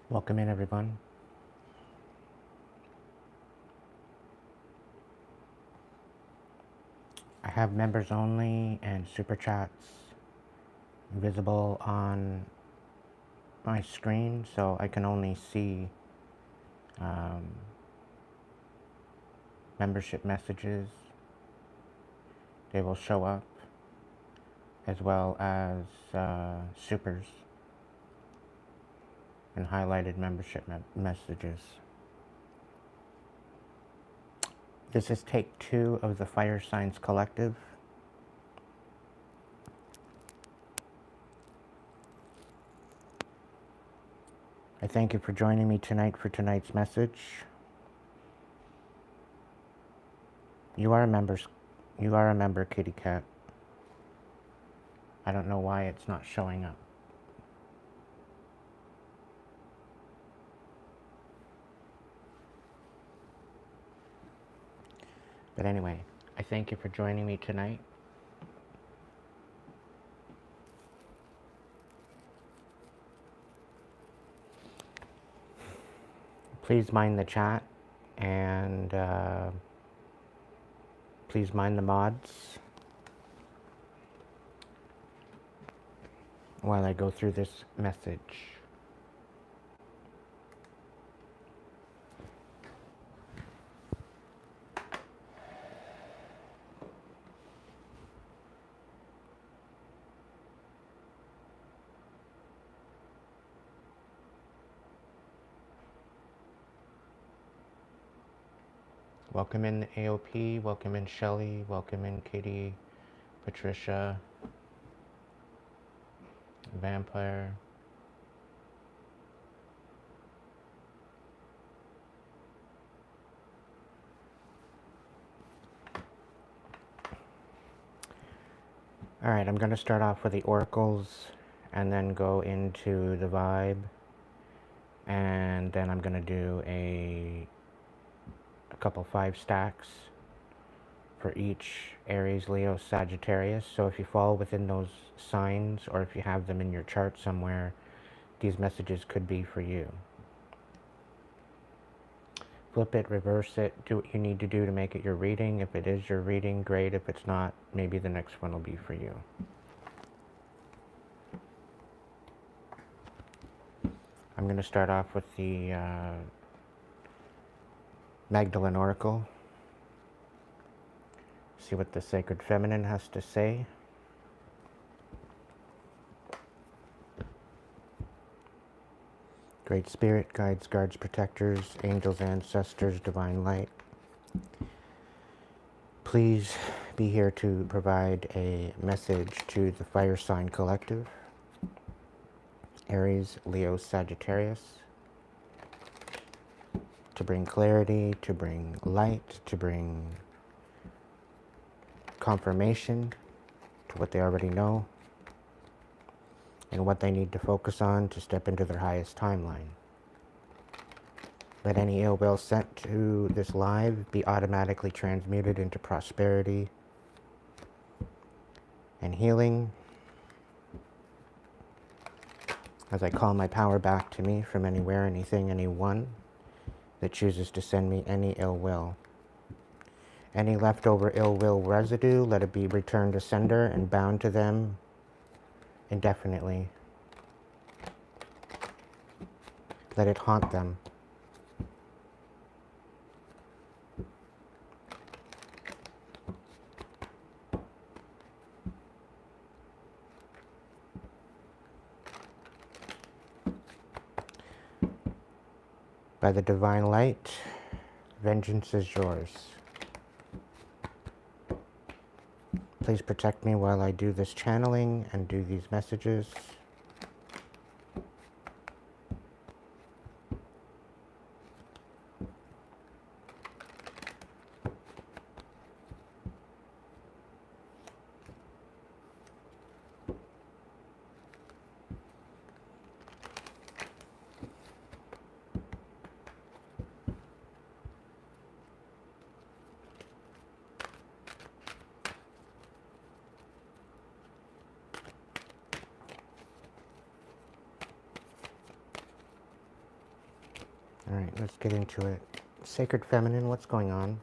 Welcome in, everyone. I have members only and super chats visible on my screen, so I can only see membership messages. They will show up, as well as supers and highlighted membership messages. This is take 2 of the Fire Signs Collective. I thank you for joining me tonight for tonight's message. You are a member, kitty cat. I don't know why it's not showing up. But anyway, I thank you for joining me tonight. Please mind the chat, and please mind the mods while I go through this message. Welcome in AOP, welcome in Shelly, welcome in Katie, Patricia, Vampire. Alright, I'm going to start off with the oracles and then go into the vibe, and then I'm going to do a couple 5 stacks for each Aries, Leo, Sagittarius. So if you fall within those signs, or if you have them in your chart somewhere, these messages could be for you. Flip it, reverse it, do what you need to do to make it your reading. If it is your reading, great. If it's not, maybe the next one will be for you. I'm going to start off with the Magdalene Oracle. See what the Sacred Feminine has to say. Great Spirit, guides, guards, protectors, angels, ancestors, divine light. Please be here to provide a message to the Fire Sign Collective. Aries, Leo, Sagittarius. To bring clarity, to bring light, to bring confirmation to what they already know, and what they need to focus on to step into their highest timeline. Let any ill will sent to this live be automatically transmuted into prosperity and healing, as I call my power back to me from anywhere, anything, anyone that chooses to send me any ill will. Any leftover ill will residue, let it be returned to sender and bound to them indefinitely. Let it haunt them. By the divine light, vengeance is yours. Please protect me while I do this channeling and do these messages. All right, let's get into it. Sacred Feminine, what's going on?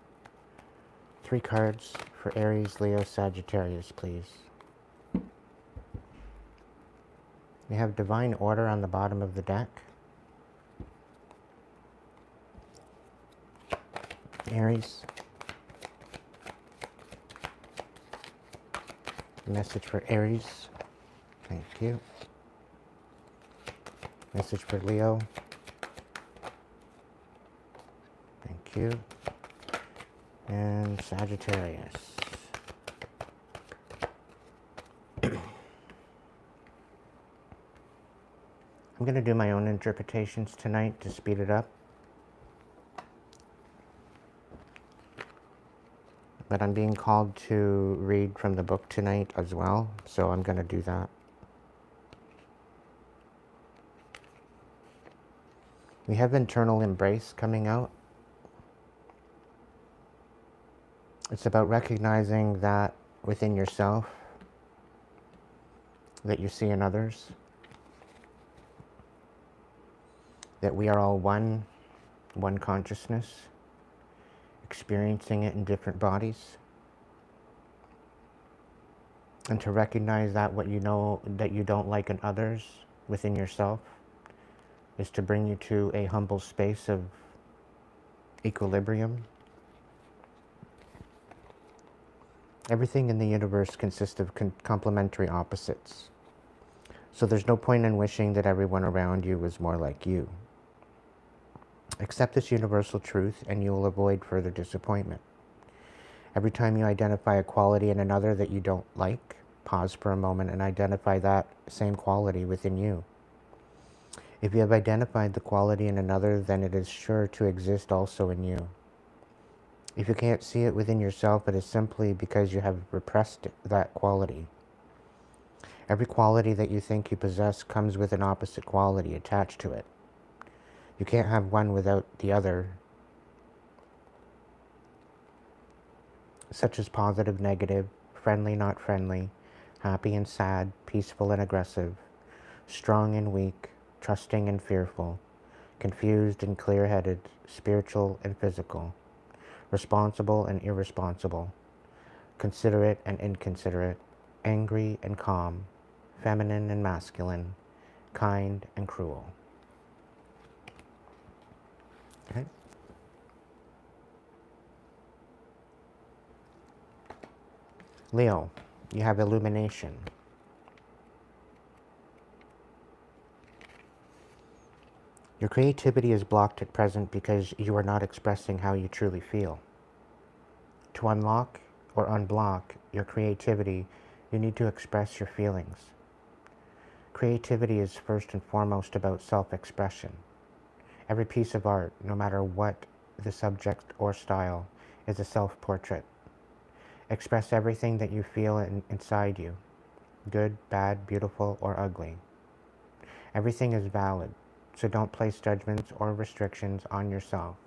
3 cards for Aries, Leo, Sagittarius, please. We have Divine Order on the bottom of the deck. Aries. Message for Aries. Thank you. Message for Leo. Thank you. And Sagittarius. I'm going to do my own interpretations tonight to speed it up. But I'm being called to read from the book tonight as well, so I'm going to do that. We have Internal Embrace coming out. It's about recognizing that within yourself, that you see in others, that we are all one consciousness, experiencing it in different bodies. And to recognize that what you know that you don't like in others within yourself is to bring you to a humble space of equilibrium. Everything in the universe consists of complementary opposites. So there's no point in wishing that everyone around you was more like you. Accept this universal truth and you will avoid further disappointment. Every time you identify a quality in another that you don't like, pause for a moment and identify that same quality within you. If you have identified the quality in another, then it is sure to exist also in you. If you can't see it within yourself, it is simply because you have repressed that quality. Every quality that you think you possess comes with an opposite quality attached to it. You can't have one without the other, such as positive, negative, friendly, not friendly, happy and sad, peaceful and aggressive, strong and weak, trusting and fearful, confused and clear-headed, spiritual and physical, responsible and irresponsible, considerate and inconsiderate, angry and calm, feminine and masculine, kind and cruel. Okay. Leo, you have illumination. Your creativity is blocked at present because you are not expressing how you truly feel. To unlock or unblock your creativity, you need to express your feelings. Creativity is first and foremost about self-expression. Every piece of art, no matter what the subject or style, is a self-portrait. Express everything that you feel inside you, good, bad, beautiful, or ugly. Everything is valid, so don't place judgments or restrictions on yourself.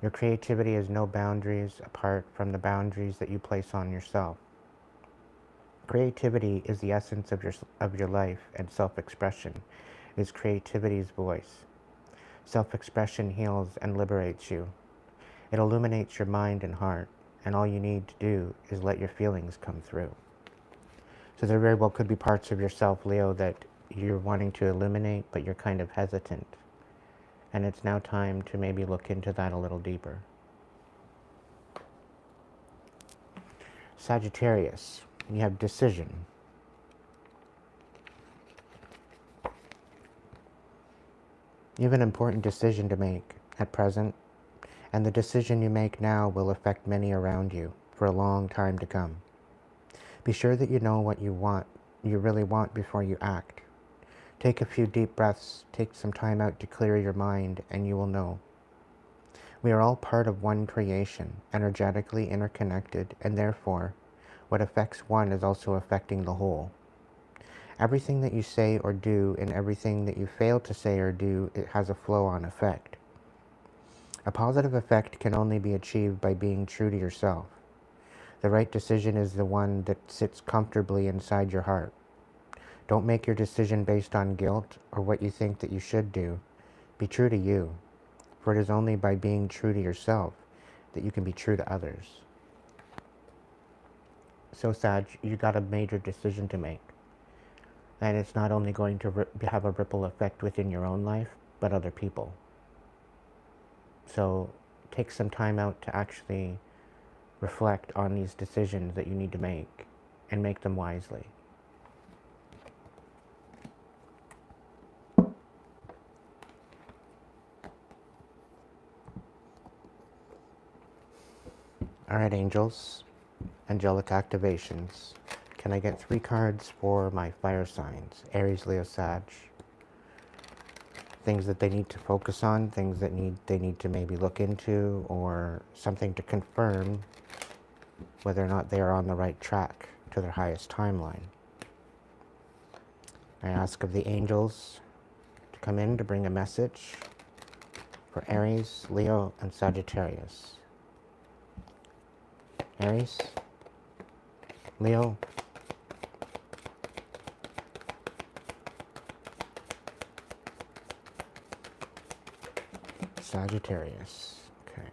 Your creativity has no boundaries apart from the boundaries that you place on yourself. Creativity is the essence of your life, and self-expression is creativity's voice. Self-expression heals and liberates you. It illuminates your mind and heart, and all you need to do is let your feelings come through. So there very well could be parts of yourself, Leo, that you're wanting to illuminate, but you're kind of hesitant. And it's now time to maybe look into that a little deeper. Sagittarius, you have decision. You have an important decision to make at present, and the decision you make now will affect many around you for a long time to come. Be sure that you know what you really want before you act. Take a few deep breaths, take some time out to clear your mind, and you will know. We are all part of one creation, energetically interconnected, and therefore, what affects one is also affecting the whole. Everything that you say or do, and everything that you fail to say or do, it has a flow-on effect. A positive effect can only be achieved by being true to yourself. The right decision is the one that sits comfortably inside your heart. Don't make your decision based on guilt or what you think that you should do. Be true to you. For it is only by being true to yourself that you can be true to others. So, Sag, you got a major decision to make. And it's not only going to have a ripple effect within your own life, but other people. So take some time out to actually reflect on these decisions that you need to make and make them wisely. All right, angels, angelic activations. Can I get 3 cards for my fire signs? Aries, Leo, Sag. Things that they need to focus on, things that they need to maybe look into, or something to confirm whether or not they are on the right track to their highest timeline. I ask of the angels to come in to bring a message for Aries, Leo, and Sagittarius. Aries, Leo, Sagittarius. Okay.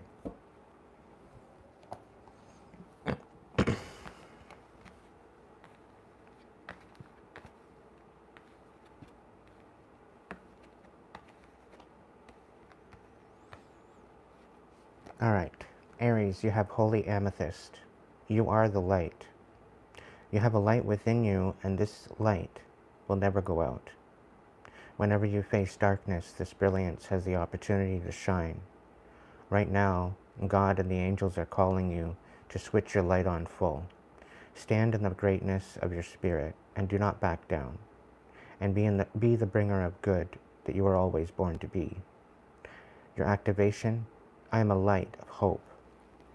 All right. Aries, you have holy amethyst. You are the light. You have a light within you, and this light will never go out. Whenever you face darkness, this brilliance has the opportunity to shine. Right now, God and the angels are calling you to switch your light on full. Stand in the greatness of your spirit and do not back down. And be the bringer of good that you were always born to be. Your activation, I am a light of hope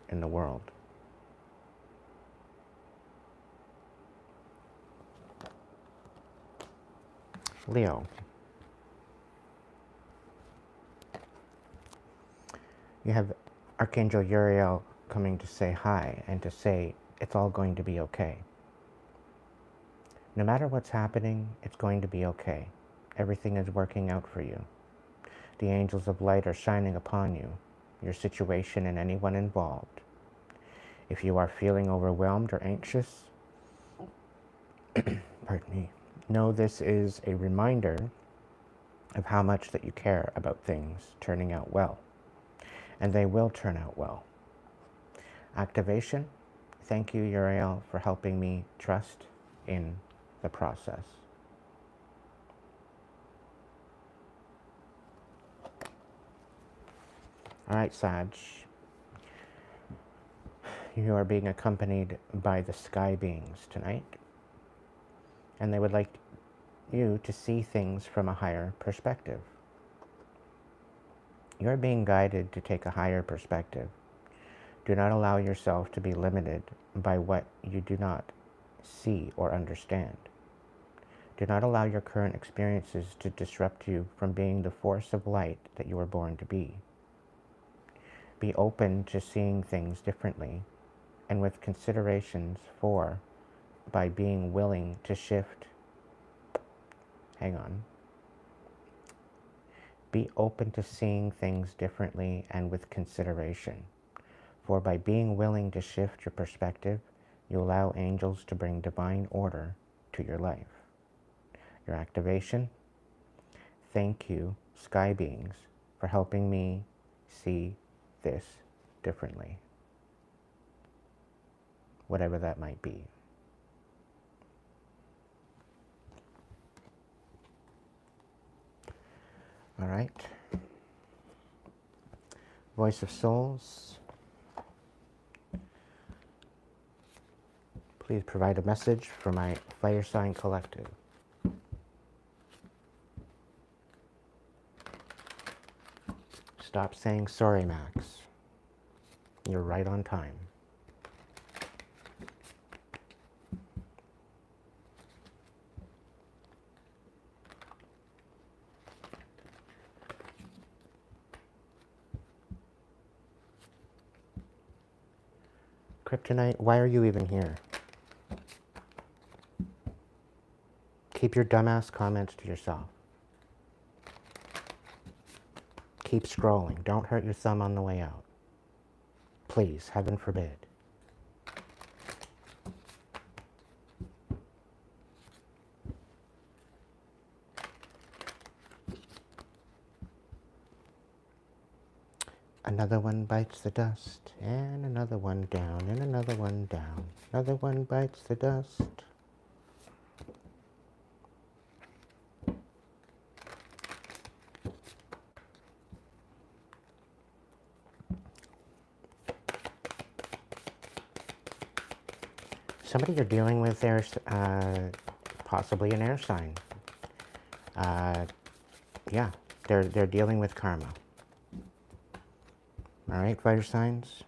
in the world. Leo. You have Archangel Uriel coming to say hi and to say it's all going to be okay. No matter what's happening, it's going to be okay. Everything is working out for you. The angels of light are shining upon you, your situation, and anyone involved. If you are feeling overwhelmed or anxious, pardon me, know this is a reminder of how much that you care about things turning out well. And they will turn out well. Activation, thank you, Uriel, for helping me trust in the process. All right, Sag. You are being accompanied by the sky beings tonight. And they would like you to see things from a higher perspective. You're being guided to take a higher perspective. Do not allow yourself to be limited by what you do not see or understand. Do not allow your current experiences to disrupt you from being the force of light that you were born to be. Be open to seeing things differently and with considerations for by being willing to shift. Hang on. Be open to seeing things differently and with consideration. For by being willing to shift your perspective, you allow angels to bring divine order to your life. Your activation, thank you, sky beings, for helping me see this differently. Whatever that might be. All right. Voice of Souls. Please provide a message for my fire sign collective. Stop saying sorry, Max. You're right on time. Kryptonite, why are you even here? Keep your dumbass comments to yourself. keep scrolling. Don't hurt your thumb on the way out. Please, heaven forbid. Another one bites the dust, and another one down, and another one down. Another one bites the dust. Somebody you're dealing with there's possibly an air sign. Yeah, they're dealing with karma. All right, fire signs.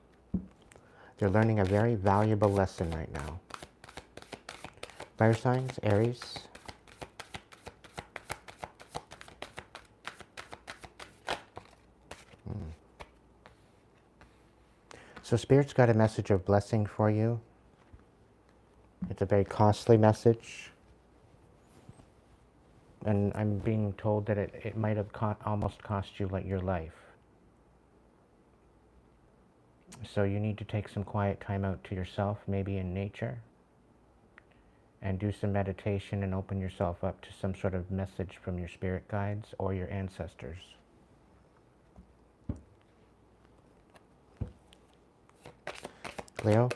They're learning a very valuable lesson right now. Fire signs, Aries. So Spirit's got a message of blessing for you. It's a very costly message. And I'm being told that it might have almost cost you like your life. So you need to take some quiet time out to yourself, maybe in nature, and do some meditation and open yourself up to some sort of message from your spirit guides or your ancestors. Leo?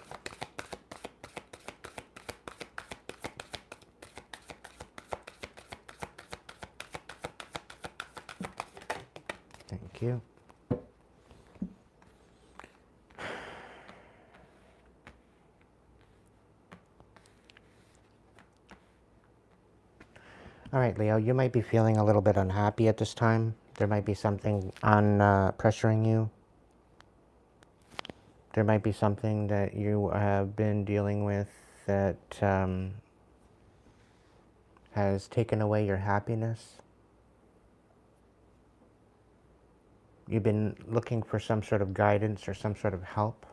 Thank you. All right, Leo, you might be feeling a little bit unhappy at this time. There might be something on pressuring you. There might be something that you have been dealing with that has taken away your happiness. You've been looking for some sort of guidance or some sort of help.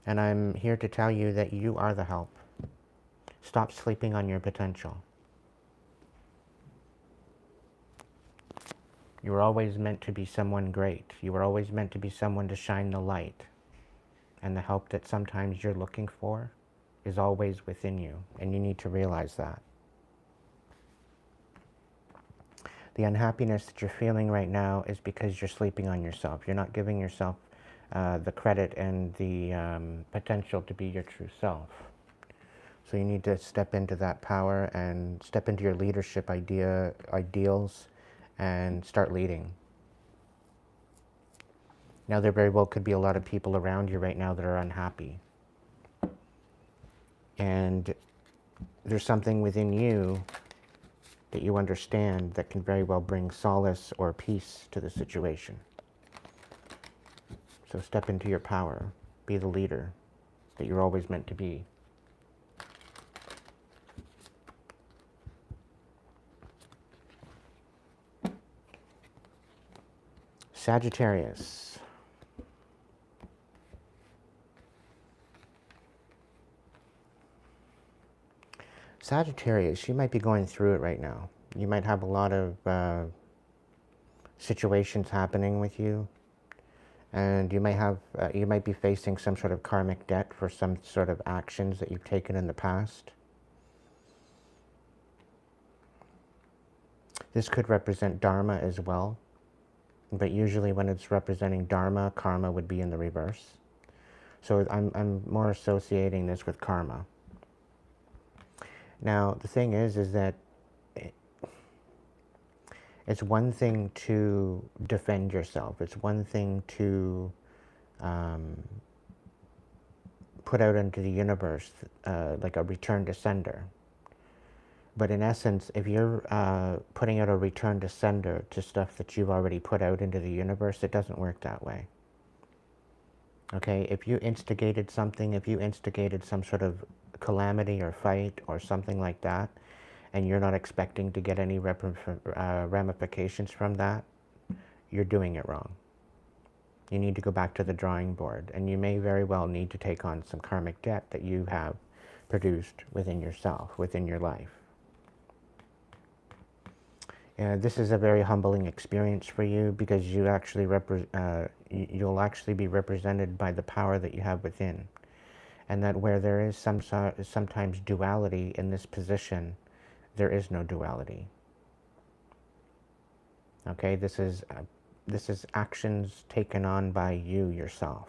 And I'm here to tell you that you are the help. Stop sleeping on your potential. You were always meant to be someone great. You were always meant to be someone to shine the light. And the help that sometimes you're looking for is always within you. And you need to realize that. The unhappiness that you're feeling right now is because you're sleeping on yourself. You're not giving yourself the credit and the potential to be your true self. So you need to step into that power and step into your leadership ideals and start leading. Now there very well could be a lot of people around you right now that are unhappy. And there's something within you that you understand that can very well bring solace or peace to the situation. So step into your power. Be the leader that you're always meant to be. Sagittarius. Sagittarius, you might be going through it right now. You might have a lot of situations happening with you. And you might be facing some sort of karmic debt for some sort of actions that you've taken in the past. This could represent Dharma as well. But usually when it's representing Dharma, karma would be in the reverse. So I'm more associating this with karma. Now, the thing is that it's one thing to defend yourself. It's one thing to put out into the universe like a return to sender. But in essence, if you're putting out a return to sender to stuff that you've already put out into the universe, it doesn't work that way. Okay, if you instigated something, if you instigated some sort of calamity or fight or something like that, and you're not expecting to get any ramifications from that, you're doing it wrong. You need to go back to the drawing board, and you may very well need to take on some karmic debt that you have produced within yourself, within your life. This is a very humbling experience for you because you actually you'll actually be represented by the power that you have within. And that where there is sometimes duality in this position, there is no duality. Okay, this is actions taken on by you yourself.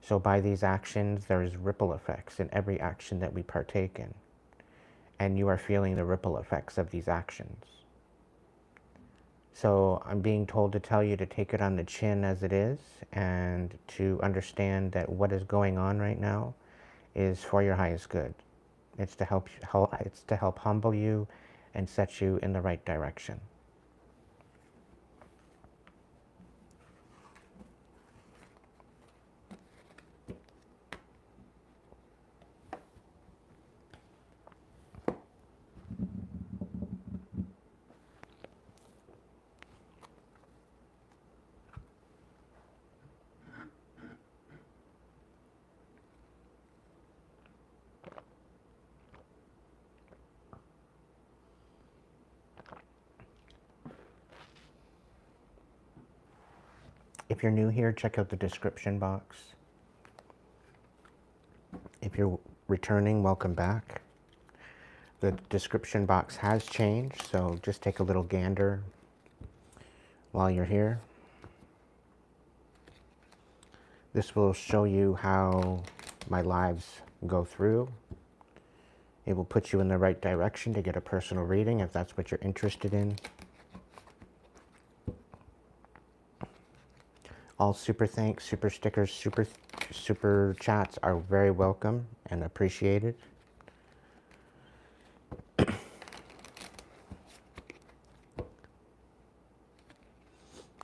So by these actions, there is ripple effects in every action that we partake in. And you are feeling the ripple effects of these actions. So I'm being told to tell you to take it on the chin as it is, and to understand that what is going on right now is for your highest good. It's to help humble you and set you in the right direction. If you're new here, check out the description box. If you're returning, welcome back. The description box has changed, so just take a little gander while you're here. This will show you how my lives go through. It will put you in the right direction to get a personal reading if that's what you're interested in. All super thanks, super stickers, super chats are very welcome and appreciated.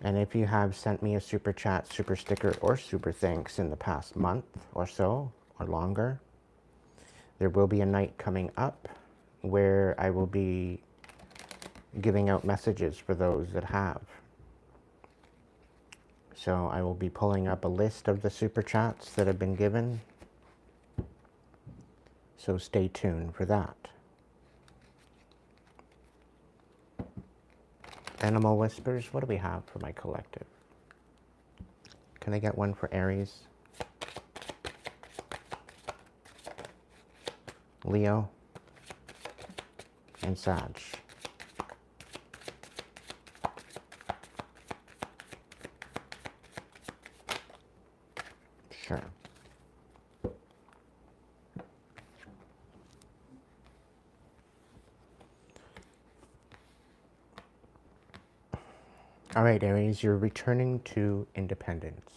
And if you have sent me a super chat, super sticker, or super thanks in the past month or so, or longer, there will be a night coming up where I will be giving out messages for those that have. So I will be pulling up a list of the super chats that have been given. So stay tuned for that. Animal Whispers, what do we have for my collective? Can I get one for Aries? Leo? And Sag? Sure. All right, Aries, you're returning to independence.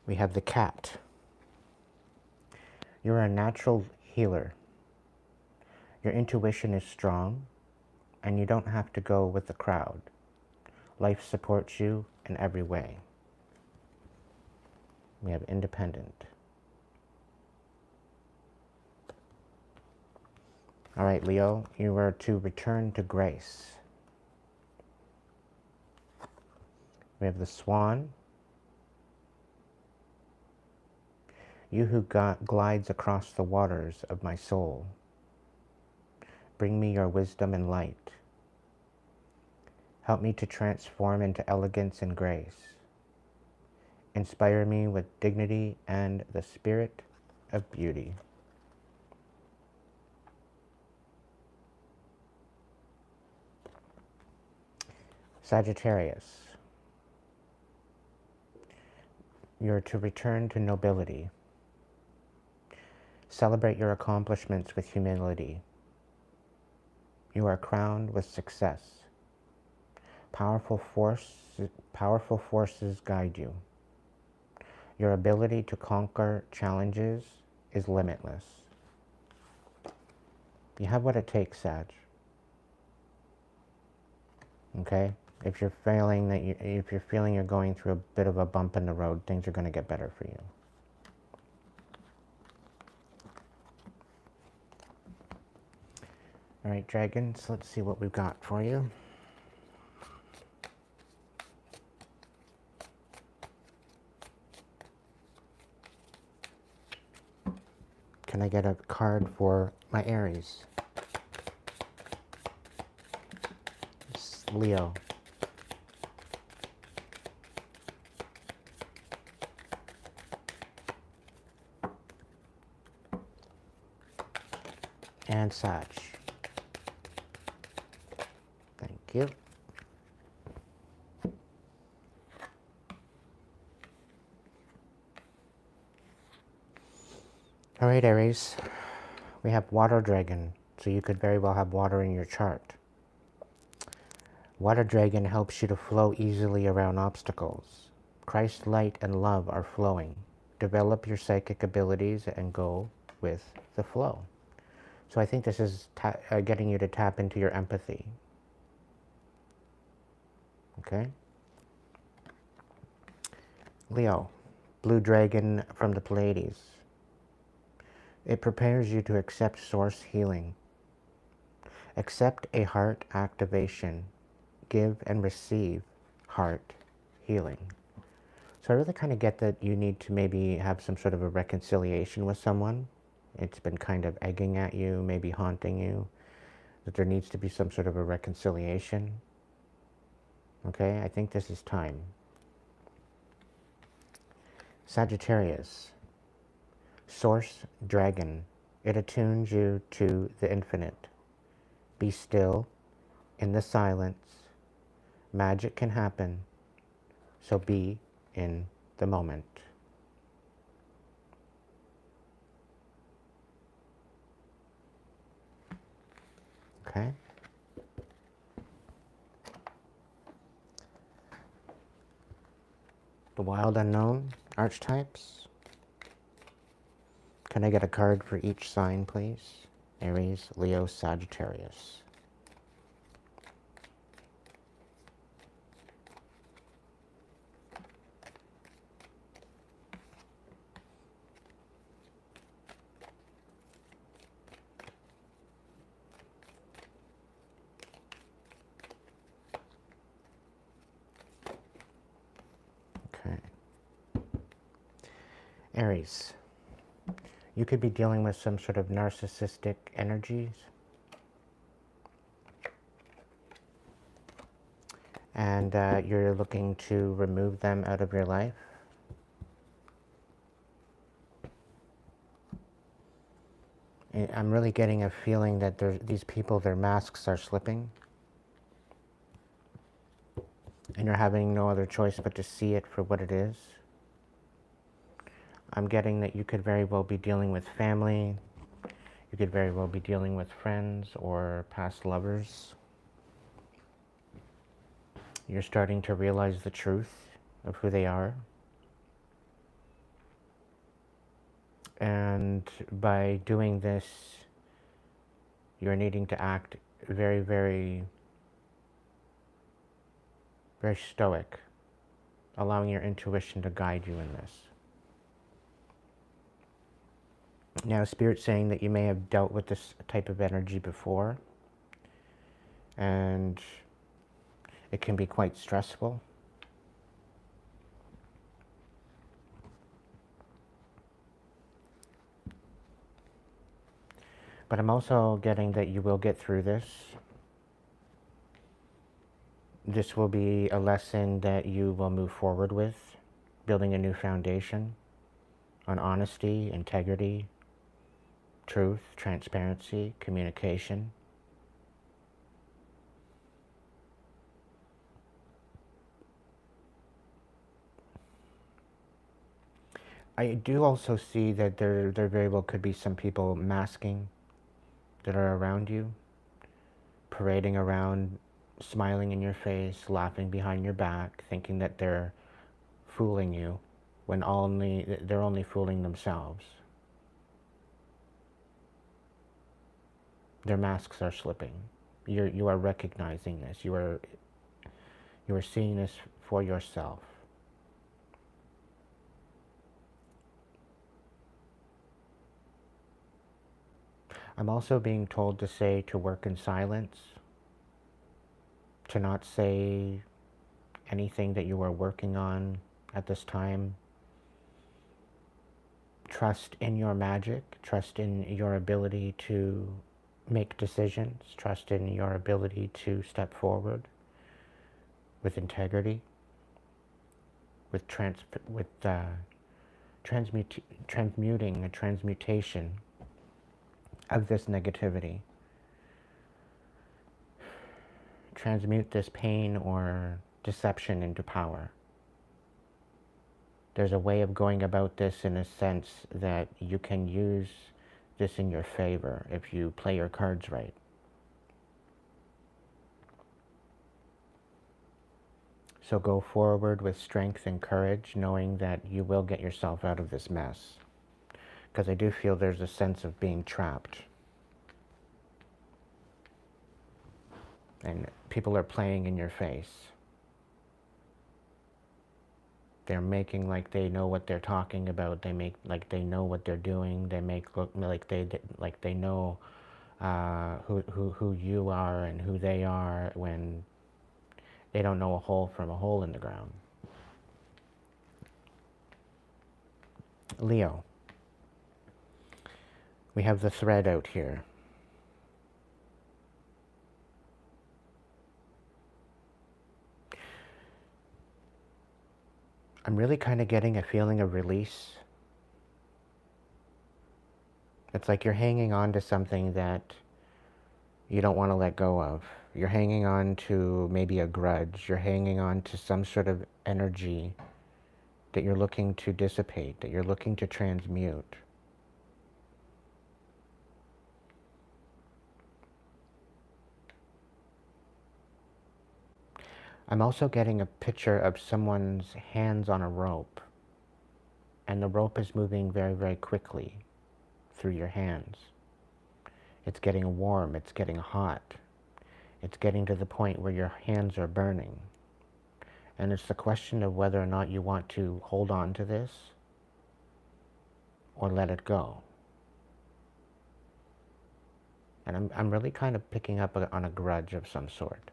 We have the cat. You're a natural healer. Your intuition is strong, and you don't have to go with the crowd. Life supports you in every way. We have independent. All right, Leo, you are to return to grace. We have the swan. You who glides across the waters of my soul. Bring me your wisdom and light. Help me to transform into elegance and grace. Inspire me with dignity and the spirit of beauty. Sagittarius. You're to return to nobility. Celebrate your accomplishments with humility. You are crowned with success. Powerful forces guide you. Your ability to conquer challenges is limitless. You have what it takes, Sag. Okay? If you're feeling you're going through a bit of a bump in the road, things are going to get better for you. All right, dragons, let's see what we've got for you. Can I get a card for my Aries? It's Leo. And Sag. Thank you. All right, Aries. We have water dragon, so you could very well have water in your chart. Water dragon helps you to flow easily around obstacles. Christ's light and love are flowing. Develop your psychic abilities and go with the flow. So I think this is getting you to tap into your empathy. Okay? Leo, blue dragon from the Pleiades. It prepares you to accept source healing. Accept a heart activation. Give and receive heart healing. So I really kind of get that you need to maybe have some sort of a reconciliation with someone. It's been kind of egging at you, maybe haunting you, that there needs to be some sort of a reconciliation. Okay, I think this is time. Sagittarius, source dragon. It attunes you to the infinite. Be still in the silence. Magic can happen, so be in the moment. Okay? The wild unknown archetypes. Can I get a card for each sign, please? Aries, Leo, Sagittarius. Okay. Aries, you could be dealing with some sort of narcissistic energies. And you're looking to remove them out of your life. I'm really getting a feeling that these people, their masks are slipping. And you're having no other choice but to see it for what it is. I'm getting that you could very well be dealing with family. You could very well be dealing with friends or past lovers. You're starting to realize the truth of who they are. And by doing this, you're needing to act very, very, very stoic, allowing your intuition to guide you in this. Now, Spirit's saying that you may have dealt with this type of energy before, and it can be quite stressful. But I'm also getting that you will get through this. This will be a lesson that you will move forward with, building a new foundation on honesty, integrity, truth, transparency, communication. I do also see that there very well could be some people masking that are around you, parading around, smiling in your face, laughing behind your back, thinking that they're fooling you when they're only fooling themselves. Their masks are slipping. You are recognizing this. You are seeing this for yourself. I'm also being told to say to work in silence, to not say anything that you are working on at this time, trust in your magic, trust in your ability to make decisions, trust in your ability to step forward with integrity, with transmuting a transmutation of this negativity. Transmute this pain or deception into power. There's a way of going about this in a sense that you can use this in your favor if you play your cards right. So go forward with strength and courage, knowing that you will get yourself out of this mess. Because I do feel there's a sense of being trapped. And people are playing in your face. They're making like they know what they're talking about. They make like they know what they're doing. They make look like they know who you are and who they are, when they don't know a hole from a hole in the ground. Leo. We have the thread out here. I'm really kind of getting a feeling of release. It's like you're hanging on to something that you don't want to let go of. You're hanging on to maybe a grudge. You're hanging on to some sort of energy that you're looking to dissipate, that you're looking to transmute. I'm also getting a picture of someone's hands on a rope, and the rope is moving very, very quickly through your hands. It's getting warm, it's getting hot. It's getting to the point where your hands are burning. And it's the question of whether or not you want to hold on to this or let it go. And I'm really kind of picking up on a grudge of some sort.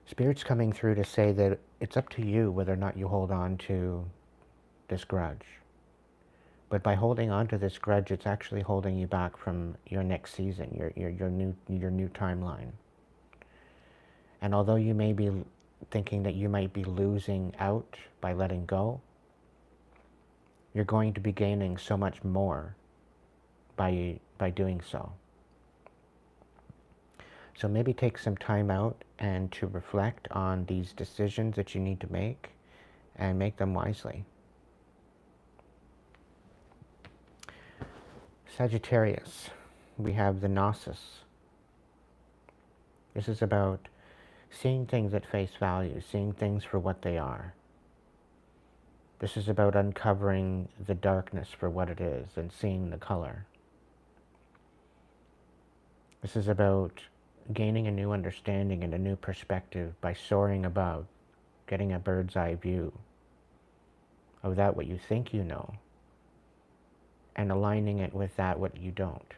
Spirit's coming through to say that it's up to you whether or not you hold on to this grudge. But by holding on to this grudge, it's actually holding you back from your next season, your new timeline. And although you may be thinking that you might be losing out by letting go, you're going to be gaining so much more by doing so. So maybe take some time out and to reflect on these decisions that you need to make, and make them wisely. Sagittarius, we have the Gnosis. This is about seeing things at face value, seeing things for what they are. This is about uncovering the darkness for what it is and seeing the color. This is about gaining a new understanding and a new perspective by soaring above, getting a bird's eye view of that what you think you know, and aligning it with that what you don't.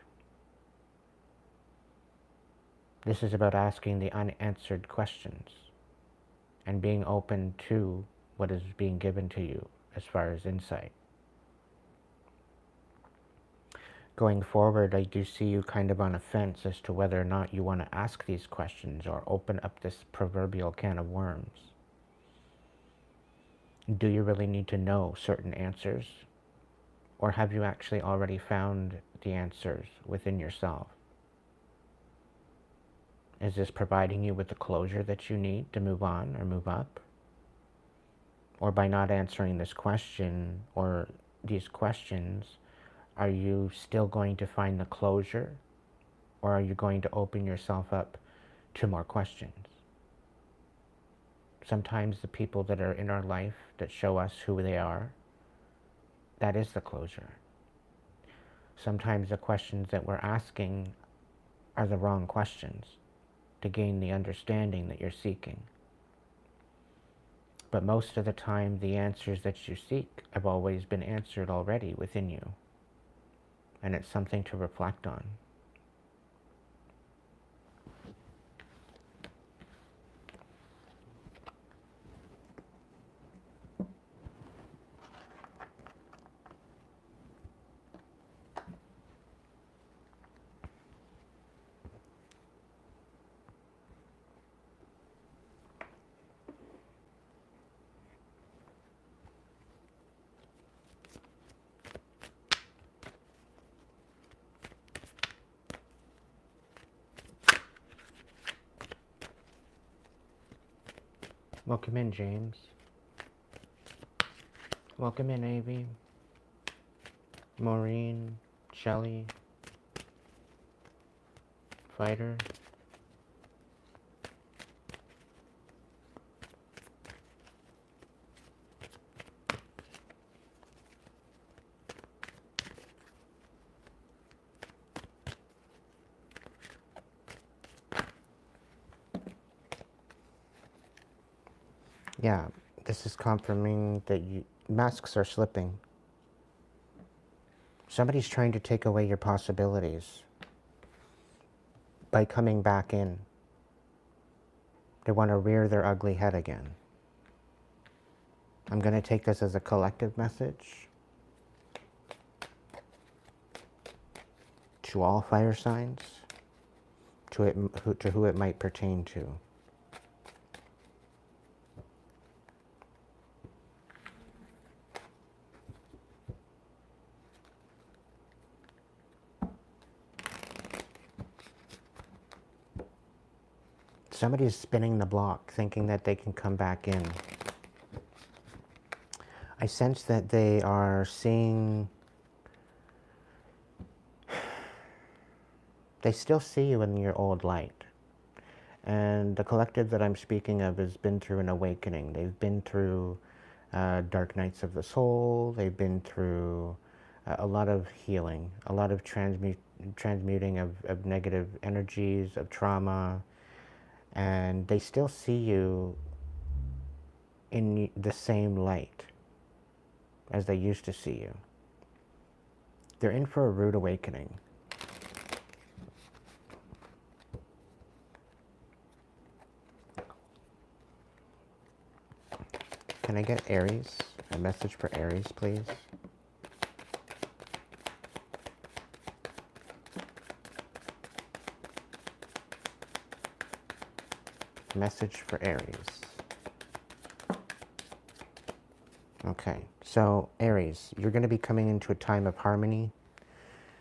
This is about asking the unanswered questions and being open to what is being given to you as far as insight. Going forward, I do see you kind of on a fence as to whether or not you want to ask these questions or open up this proverbial can of worms. Do you really need to know certain answers? Or have you actually already found the answers within yourself? Is this providing you with the closure that you need to move on or move up? Or by not answering this question or these questions, are you still going to find the closure, or are you going to open yourself up to more questions? Sometimes the people that are in our life that show us who they are, that is the closure. Sometimes the questions that we're asking are the wrong questions to gain the understanding that you're seeking. But most of the time, the answers that you seek have always been answered already within you. And it's something to reflect on. Welcome in, James. Welcome in, Avi. Maureen, Shelley, Fighter. Yeah, this is confirming that masks are slipping. Somebody's trying to take away your possibilities by coming back in. They want to rear their ugly head again. I'm going to take this as a collective message to all fire signs, to who it might pertain to. Somebody's spinning the block, thinking that they can come back in. I sense that they are seeing... They still see you in your old light. And the collective that I'm speaking of has been through an awakening. They've been through dark nights of the soul. They've been through a lot of healing, a lot of transmuting of negative energies, of trauma. And they still see you in the same light as they used to see you. They're in for a rude awakening. Can I get Aries? A message for Aries, please. Message for Aries. Okay, so Aries, you're going to be coming into a time of harmony,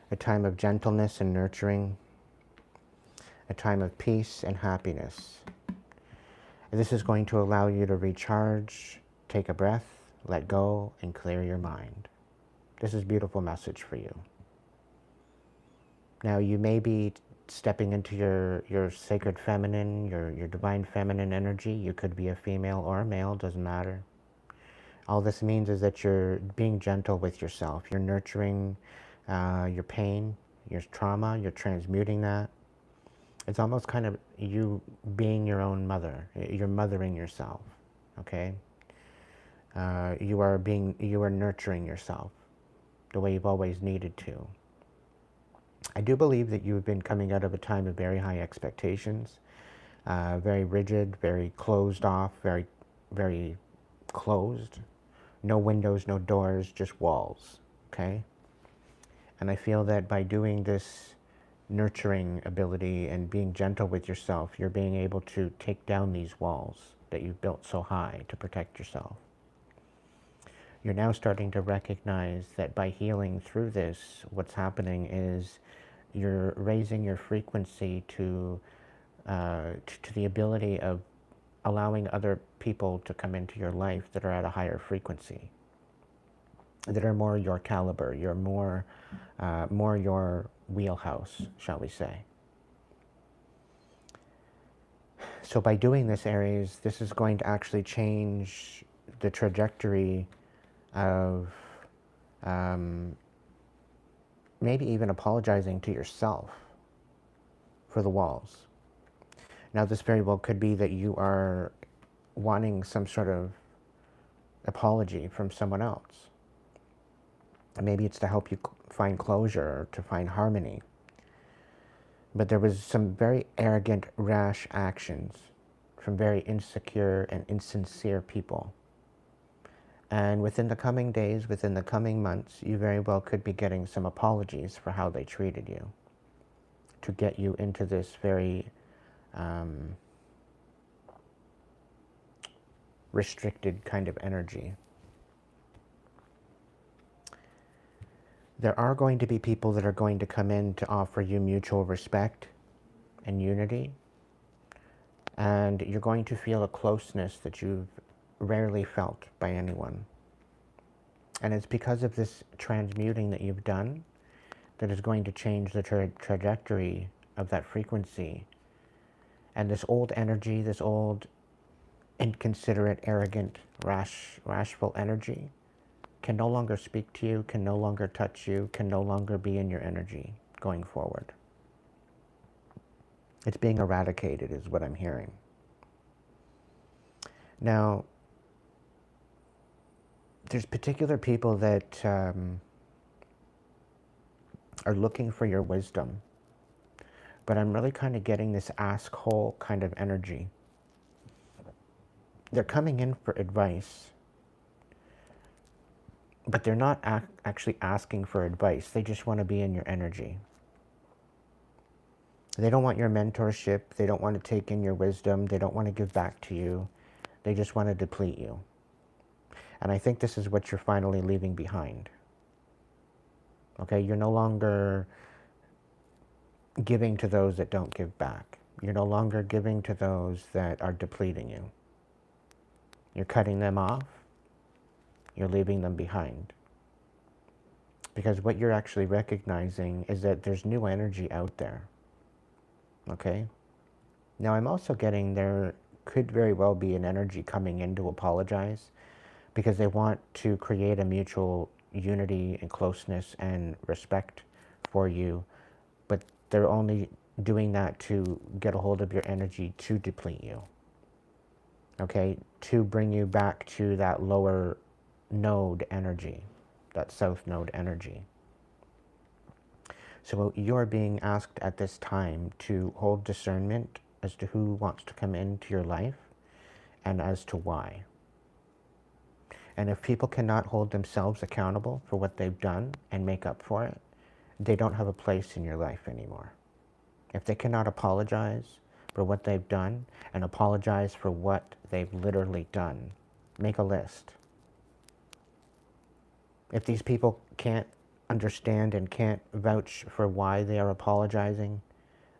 a time of gentleness and nurturing, a time of peace and happiness. And this is going to allow you to recharge, take a breath, let go, and clear your mind. This is a beautiful message for you. Now, you may be stepping into your sacred feminine, your divine feminine energy. You could be a female or a male, doesn't matter. All this means is that you're being gentle with yourself. You're nurturing your pain, your trauma, you're transmuting that. It's almost kind of you being your own mother. You're mothering yourself, okay? You are nurturing yourself the way you've always needed to. I do believe that you've been coming out of a time of very high expectations, very rigid, very closed off, very, very closed. No windows, no doors, just walls, okay? And I feel that by doing this nurturing ability and being gentle with yourself, you're being able to take down these walls that you've built so high to protect yourself. You're now starting to recognize that by healing through this, what's happening is you're raising your frequency to the ability of allowing other people to come into your life that are at a higher frequency, that are more your caliber, you're more your wheelhouse, shall we say. So by doing this, Aries, this is going to actually change the trajectory of maybe even apologizing to yourself for the walls. Now, this very well could be that you are wanting some sort of apology from someone else. Maybe it's to help you find closure or to find harmony. But there was some very arrogant, rash actions from very insecure and insincere people. And within the coming days, within the coming months, you very well could be getting some apologies for how they treated you to get you into this very restricted kind of energy. There are going to be people that are going to come in to offer you mutual respect and unity. And you're going to feel a closeness that you've rarely felt by anyone. And it's because of this transmuting that you've done that is going to change the trajectory of that frequency. And this old energy, this old inconsiderate, arrogant, rashful energy can no longer speak to you, can no longer touch you, can no longer be in your energy going forward. It's being eradicated is what I'm hearing. Now, there's particular people that are looking for your wisdom, but I'm really kind of getting this ask-hole kind of energy. They're coming in for advice, but they're not actually asking for advice. They just want to be in your energy. They don't want your mentorship. They don't want to take in your wisdom. They don't want to give back to you. They just want to deplete you. And I think this is what you're finally leaving behind. Okay, you're no longer giving to those that don't give back. You're no longer giving to those that are depleting you. You're cutting them off. You're leaving them behind. Because what you're actually recognizing is that there's new energy out there. Okay? Now I'm also getting there could very well be an energy coming in to apologize because they want to create a mutual unity and closeness and respect for you, but they're only doing that to get a hold of your energy to deplete you. Okay? To bring you back to that lower node energy, that south node energy. So you're being asked at this time to hold discernment as to who wants to come into your life and as to why. And if people cannot hold themselves accountable for what they've done and make up for it, they don't have a place in your life anymore. If they cannot apologize for what they've done and apologize for what they've literally done, make a list. If these people can't understand and can't vouch for why they are apologizing,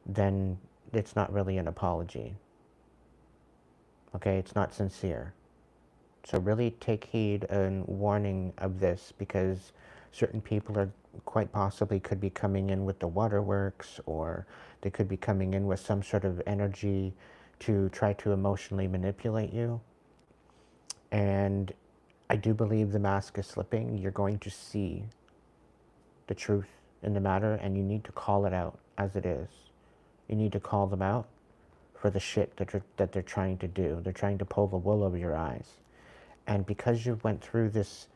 then it's not really an apology. Okay, it's not sincere. So really take heed and warning of this, because certain people are quite possibly could be coming in with the waterworks, or they could be coming in with some sort of energy to try to emotionally manipulate you. And I do believe the mask is slipping. You're going to see the truth in the matter, and you need to call it out as it is. You need to call them out for the shit that they're trying to do. They're trying to pull the wool over your eyes. And because you went through this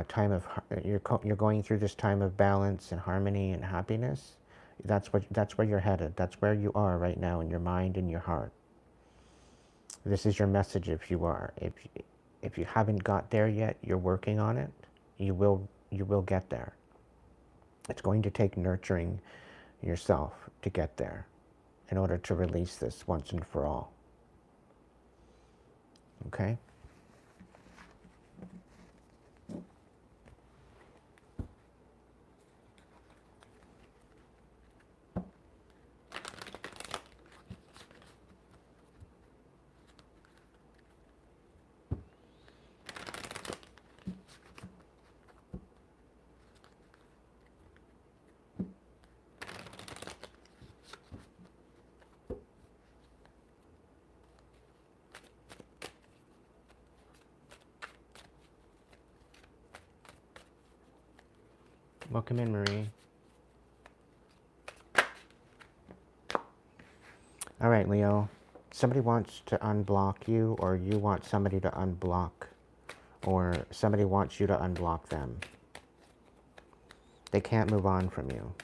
time of, you're going through this time of balance and harmony and happiness, that's where you're headed. That's where you are right now in your mind and your heart. This is your message if you are. If you haven't got there yet, you're working on it. You will get there. It's going to take nurturing yourself to get there in order to release this once and for all. Okay? Welcome in, Marie. All right, Leo. Somebody wants to unblock you, or you want somebody to unblock, or somebody wants you to unblock them. They can't move on from you.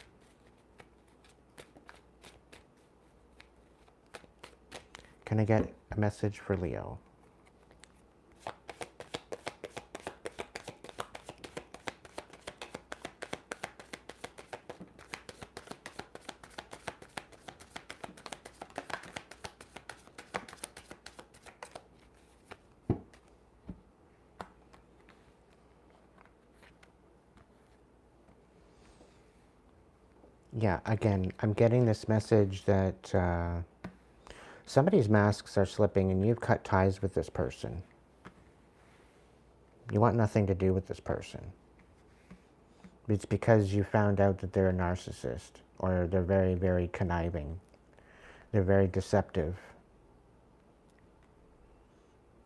Can I get a message for Leo? Yeah, again, I'm getting this message that Somebody's masks are slipping and you've cut ties with this person. You want nothing to do with this person. It's because you found out that they're a narcissist, or they're very, very conniving. They're very deceptive.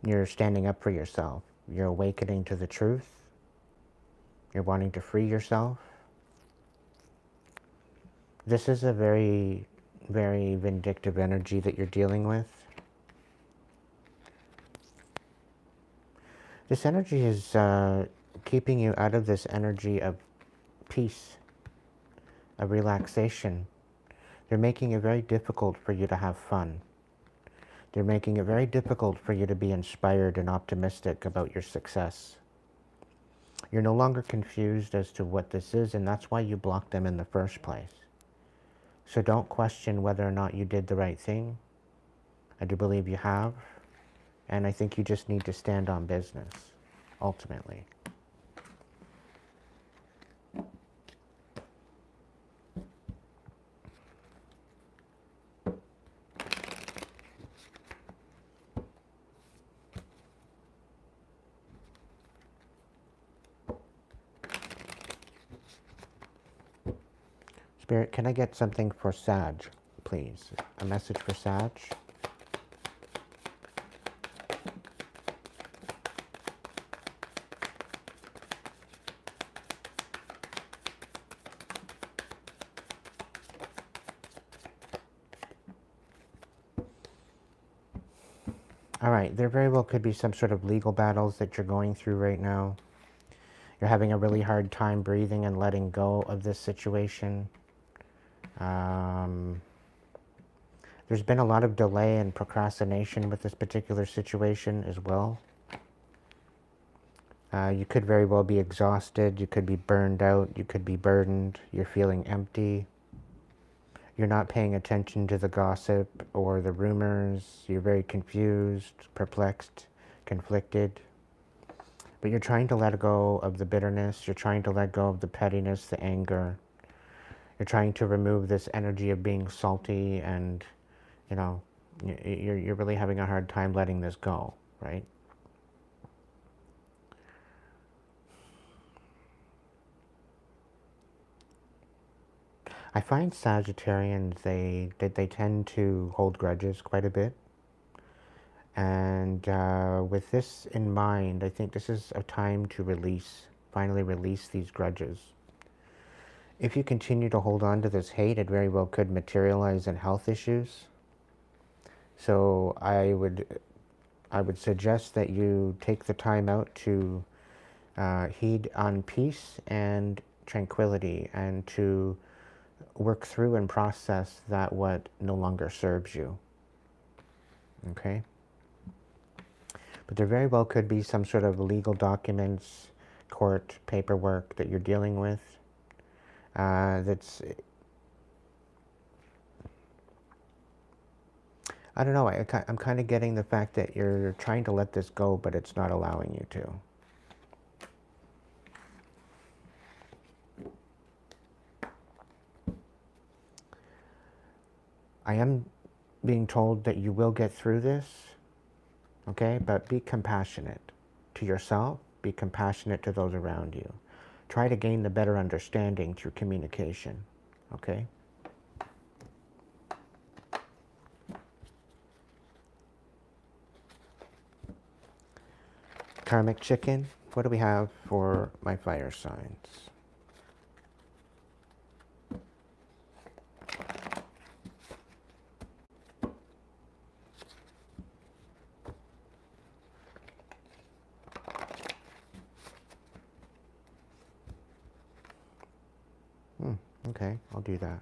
You're standing up for yourself. You're awakening to the truth. You're wanting to free yourself. This is a very, very vindictive energy that you're dealing with. This energy is keeping you out of this energy of peace, of relaxation. They're making it very difficult for you to have fun. They're making it very difficult for you to be inspired and optimistic about your success. You're no longer confused as to what this is, and that's why you blocked them in the first place. So don't question whether or not you did the right thing. I do believe you have. And I think you just need to stand on business, ultimately. Spirit, can I get something for Sag, please? A message for Sag? All right, there very well could be some sort of legal battles that you're going through right now. You're having a really hard time breathing and letting go of this situation. There's been a lot of delay and procrastination with this particular situation as well. You could very well be exhausted. You could be burned out. You could be burdened. You're feeling empty. You're not paying attention to the gossip or the rumors. You're very confused, perplexed, conflicted. But you're trying to let go of the bitterness. You're trying to let go of the pettiness, the anger. You're trying to remove this energy of being salty, and, you know, you're really having a hard time letting this go, right? I find Sagittarians, they tend to hold grudges quite a bit. And with this in mind, I think this is a time to finally release these grudges. If you continue to hold on to this hate, it very well could materialize in health issues. So I would suggest that you take the time out to heed on peace and tranquility, and to work through and process that what no longer serves you. Okay? But there very well could be some sort of legal documents, court paperwork that you're dealing with. I don't know, I'm kind of getting the fact that you're trying to let this go, but it's not allowing you to. I am being told that you will get through this, okay? But be compassionate to yourself, be compassionate to those around you. Try to gain the better understanding through communication, okay? Karmic chicken, what do we have for my fire signs? Okay, I'll do that.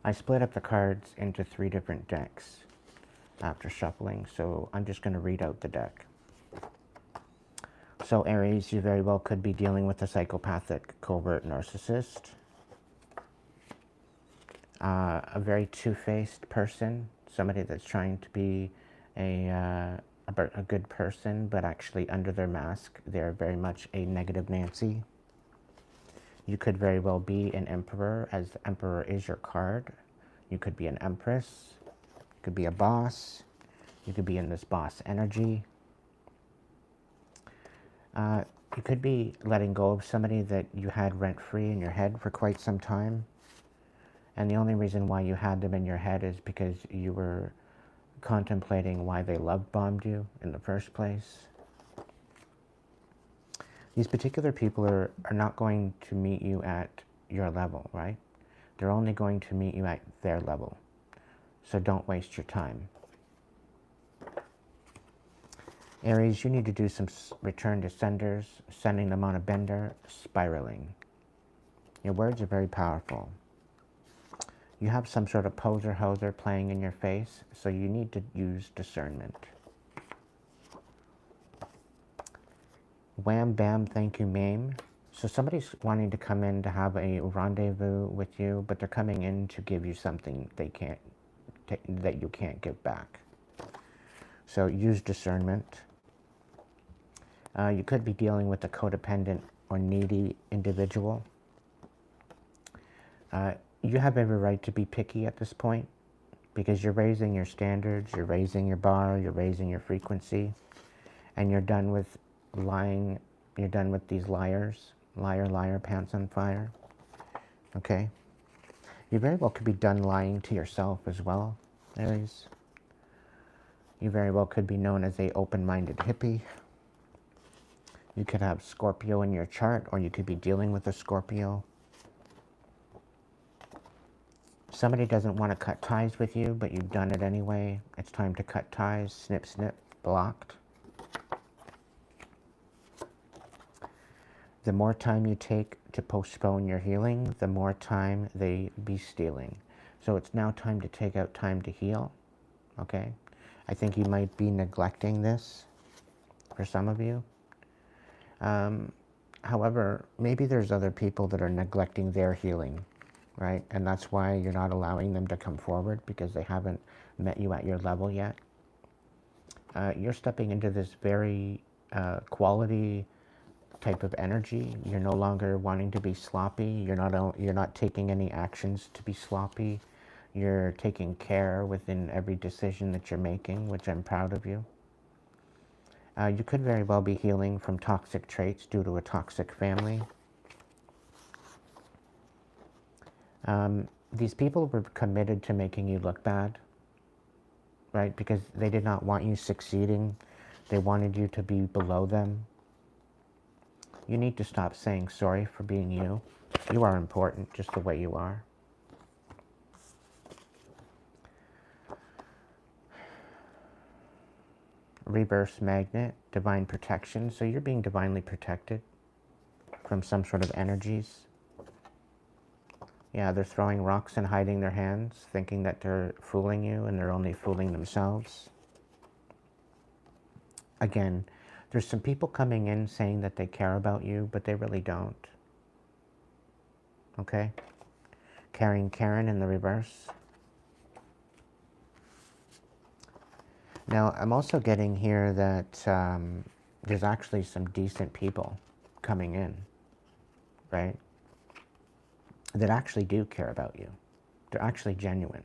I split up the cards into 3 different decks after shuffling, so I'm just going to read out the deck. So Aries, you very well could be dealing with a psychopathic covert narcissist. A very two-faced person, somebody that's trying to be a good person, but actually under their mask, they're very much a negative Nancy. You could very well be an emperor, as the emperor is your card. You could be an empress. You could be a boss. You could be in this boss energy. You could be letting go of somebody that you had rent-free in your head for quite some time. And the only reason why you had them in your head is because you were contemplating why they love-bombed you in the first place. These particular people are not going to meet you at your level, right? They're only going to meet you at their level. So don't waste your time. Aries, you need to do some return to senders, sending them on a bender, spiraling. Your words are very powerful. You have some sort of poser hoser playing in your face, so you need to use discernment. Wham, bam, thank you, ma'am. So somebody's wanting to come in to have a rendezvous with you, but they're coming in to give you something they can't, that you can't give back. So use discernment. You could be dealing with a codependent or needy individual. You have every right to be picky at this point because you're raising your standards, you're raising your bar, you're raising your frequency, and you're done with lying. You're done with these liars. Liar, liar, pants on fire. Okay? You very well could be done lying to yourself as well, Aries. You very well could be known as a open-minded hippie. You could have Scorpio in your chart, or you could be dealing with a Scorpio. Somebody doesn't want to cut ties with you, but you've done it anyway. It's time to cut ties. Snip, snip, blocked. The more time you take to postpone your healing, the more time they be stealing. So it's now time to take out time to heal, okay? I think you might be neglecting this for some of you. However, maybe there's other people that are neglecting their healing, right? And that's why you're not allowing them to come forward, because they haven't met you at your level yet. You're stepping into this very quality type of energy. You're no longer wanting to be sloppy. You're not taking any actions to be sloppy. You're taking care within every decision that you're making, which I'm proud of you. You could very well be healing from toxic traits due to a toxic family. These people were committed to making you look bad, right? Because they did not want you succeeding. They wanted you to be below them. You need to stop saying sorry for being you. You are important just the way you are. Reverse magnet, divine protection. So you're being divinely protected from some sort of energies. Yeah, they're throwing rocks and hiding their hands, thinking that they're fooling you, and they're only fooling themselves. Again, there's some people coming in saying that they care about you, but they really don't. Okay? Carrying Karen in the reverse. Now, I'm also getting here that there's actually some decent people coming in, right? That actually do care about you. They're actually genuine.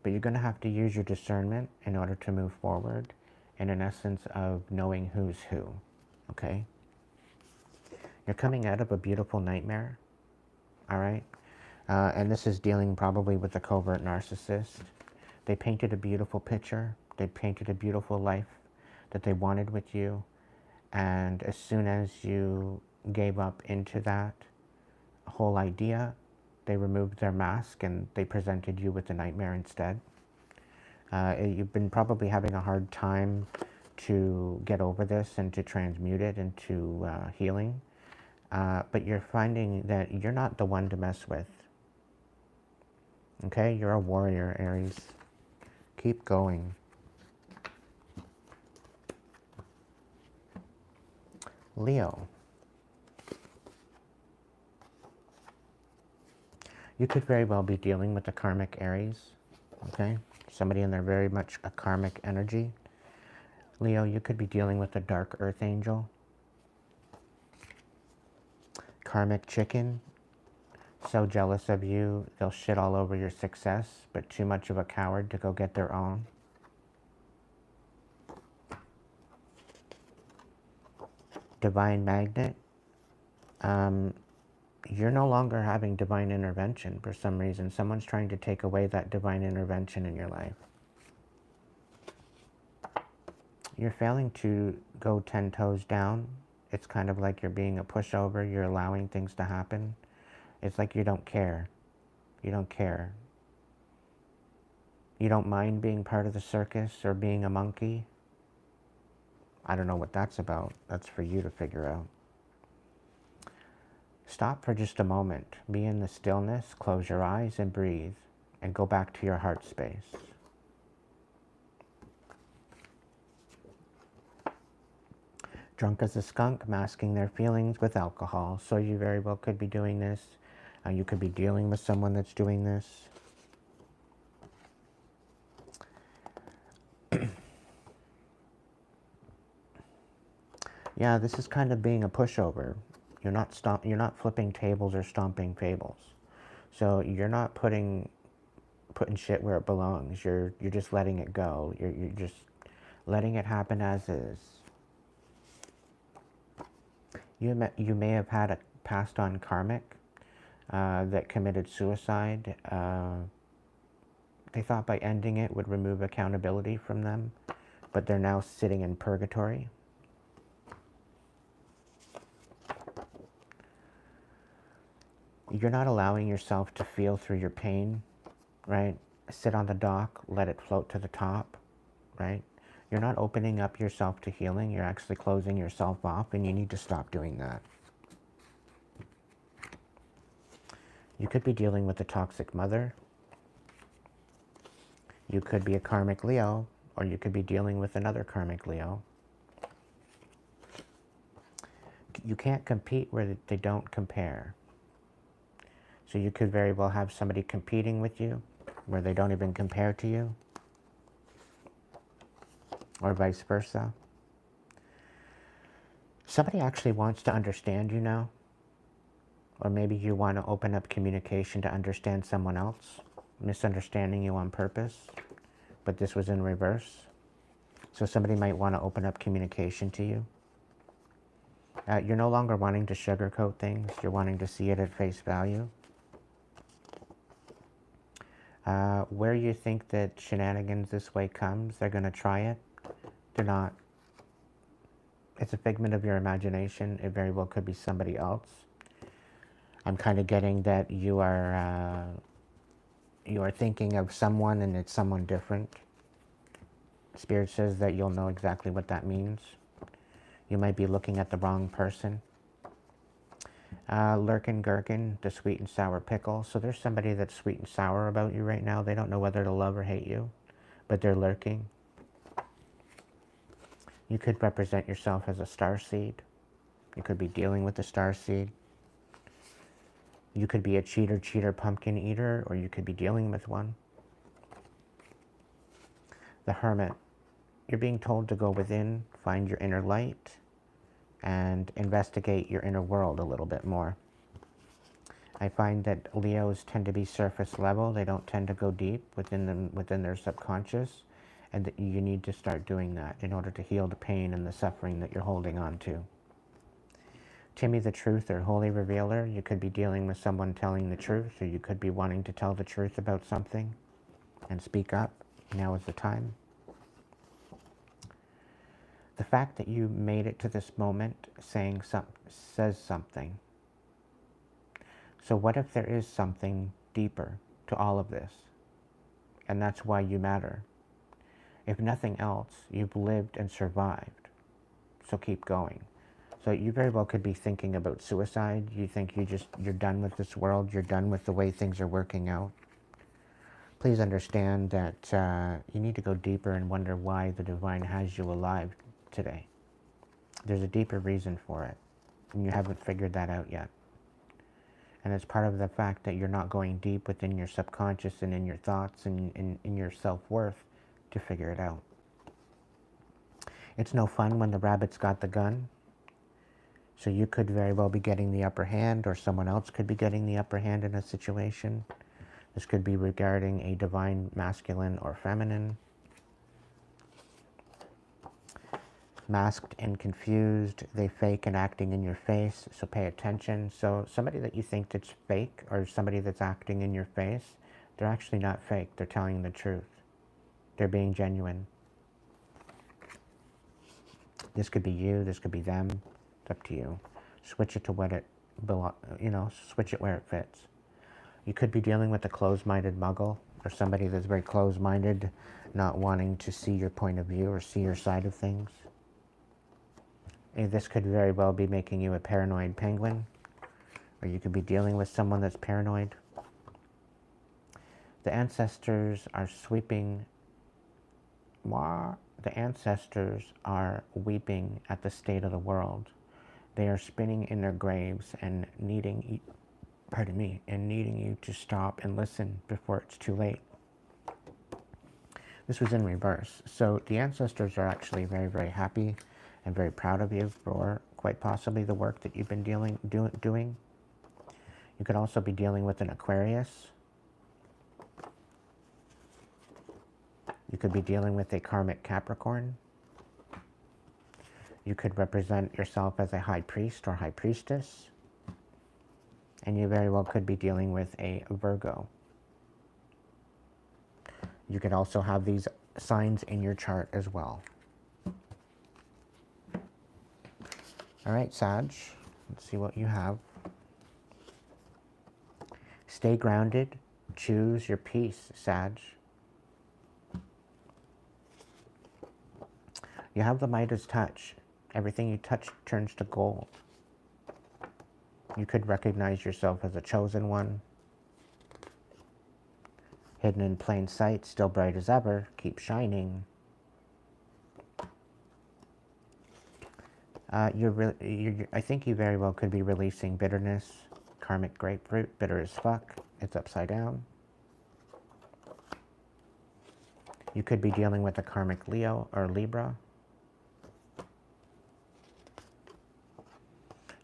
But you're going to have to use your discernment in order to move forward, and in essence of knowing who's who, okay? You're coming out of a beautiful nightmare, all right? And this is dealing probably with a covert narcissist. They painted a beautiful picture. They painted a beautiful life that they wanted with you. And as soon as you gave up into that whole idea, they removed their mask and they presented you with the nightmare instead. You've been probably having a hard time to get over this and to transmute it into healing. But you're finding that you're not the one to mess with. Okay? You're a warrior, Aries. Keep going. Leo. You could very well be dealing with a karmic Aries, okay? Somebody in there very much a karmic energy. Leo, you could be dealing with a dark earth angel. Karmic chicken, so jealous of you, they'll shit all over your success, but too much of a coward to go get their own. Divine magnet, you're no longer having divine intervention for some reason. Someone's trying to take away that divine intervention in your life. You're failing to go 10 toes down. It's kind of like you're being a pushover. You're allowing things to happen. It's like you don't care. You don't care. You don't mind being part of the circus or being a monkey. I don't know what that's about. That's for you to figure out. Stop for just a moment. Be in the stillness, close your eyes and breathe, and go back to your heart space. Drunk as a skunk, masking their feelings with alcohol. So you very well could be doing this. You could be dealing with someone that's doing this. Yeah, this is kind of being a pushover. You're not flipping tables or stomping fables. So you're not putting shit where it belongs. You're just letting it go. You're just letting it happen as is. You may have had a passed on karmic that committed suicide. They thought by ending it would remove accountability from them, but they're now sitting in purgatory. You're not allowing yourself to feel through your pain, right? Sit on the dock, let it float to the top, right? You're not opening up yourself to healing. You're actually closing yourself off, and you need to stop doing that. You could be dealing with a toxic mother. You could be a karmic Leo, or you could be dealing with another karmic Leo. You can't compete where they don't compare. So you could very well have somebody competing with you where they don't even compare to you, or vice versa. Somebody actually wants to understand you now, or maybe you want to open up communication to understand someone else, misunderstanding you on purpose, but this was in reverse. So somebody might want to open up communication to you. You're no longer wanting to sugarcoat things. You're wanting to see it at face value. Where you think that shenanigans this way comes, they're going to try it. They're not. It's a figment of your imagination. It very well could be somebody else. I'm kind of getting that you are thinking of someone and it's someone different. Spirit says that you'll know exactly what that means. You might be looking at the wrong person. Lurkin Gherkin, the sweet and sour pickle. So there's somebody that's sweet and sour about you right now. They don't know whether to love or hate you, but they're lurking. You could represent yourself as a starseed. You could be dealing with a starseed. You could be a cheater, pumpkin eater, or you could be dealing with one. The Hermit. You're being told to go within, find your inner light, and investigate your inner world a little bit more. I find that Leos tend to be surface level. They don't tend to go deep within their subconscious, and that you need to start doing that in order to heal the pain and the suffering that you're holding on to. Timmy the Truth or Holy Revealer. You could be dealing with someone telling the truth, or you could be wanting to tell the truth about something and speak up. Now is the time. The fact that you made it to this moment says something. So what if there is something deeper to all of this? And that's why you matter. If nothing else, you've lived and survived. So keep going. So you very well could be thinking about suicide. You think you're done with this world. You're done with the way things are working out. Please understand that you need to go deeper and wonder why the divine has you alive today. There's a deeper reason for it, and you haven't figured that out yet. And it's part of the fact that you're not going deep within your subconscious and in your thoughts and in your self-worth to figure it out. It's no fun when the rabbit's got the gun. So you could very well be getting the upper hand, or someone else could be getting the upper hand in a situation. This could be regarding a divine masculine or feminine. Masked and confused, they fake and acting in your face, so pay attention. So somebody that you think that's fake, or somebody that's acting in your face, they're actually not fake, they're telling the truth. They're being genuine. This could be you, this could be them, it's up to you. Switch it to what it belongs, switch it where it fits. You could be dealing with a closed-minded muggle, or somebody that's very closed-minded, not wanting to see your point of view or see your side of things. This could very well be making you a paranoid penguin, or you could be dealing with someone that's paranoid. The ancestors are sweeping. The ancestors are weeping at the state of the world. They are spinning in their graves and needing you to stop and listen before it's too late. This was in reverse. So the ancestors are actually very, very happy and very proud of you for quite possibly the work that you've been doing. You could also be dealing with an Aquarius. You could be dealing with a karmic Capricorn. You could represent yourself as a high priest or high priestess. And you very well could be dealing with a Virgo. You could also have these signs in your chart as well. All right, Sag, let's see what you have. Stay grounded. Choose your peace, Sag. You have the Midas touch. Everything you touch turns to gold. You could recognize yourself as a chosen one. Hidden in plain sight, still bright as ever. Keep shining. I think you very well could be releasing bitterness. Karmic grapefruit, bitter as fuck. It's upside down. You could be dealing with a karmic Leo or Libra.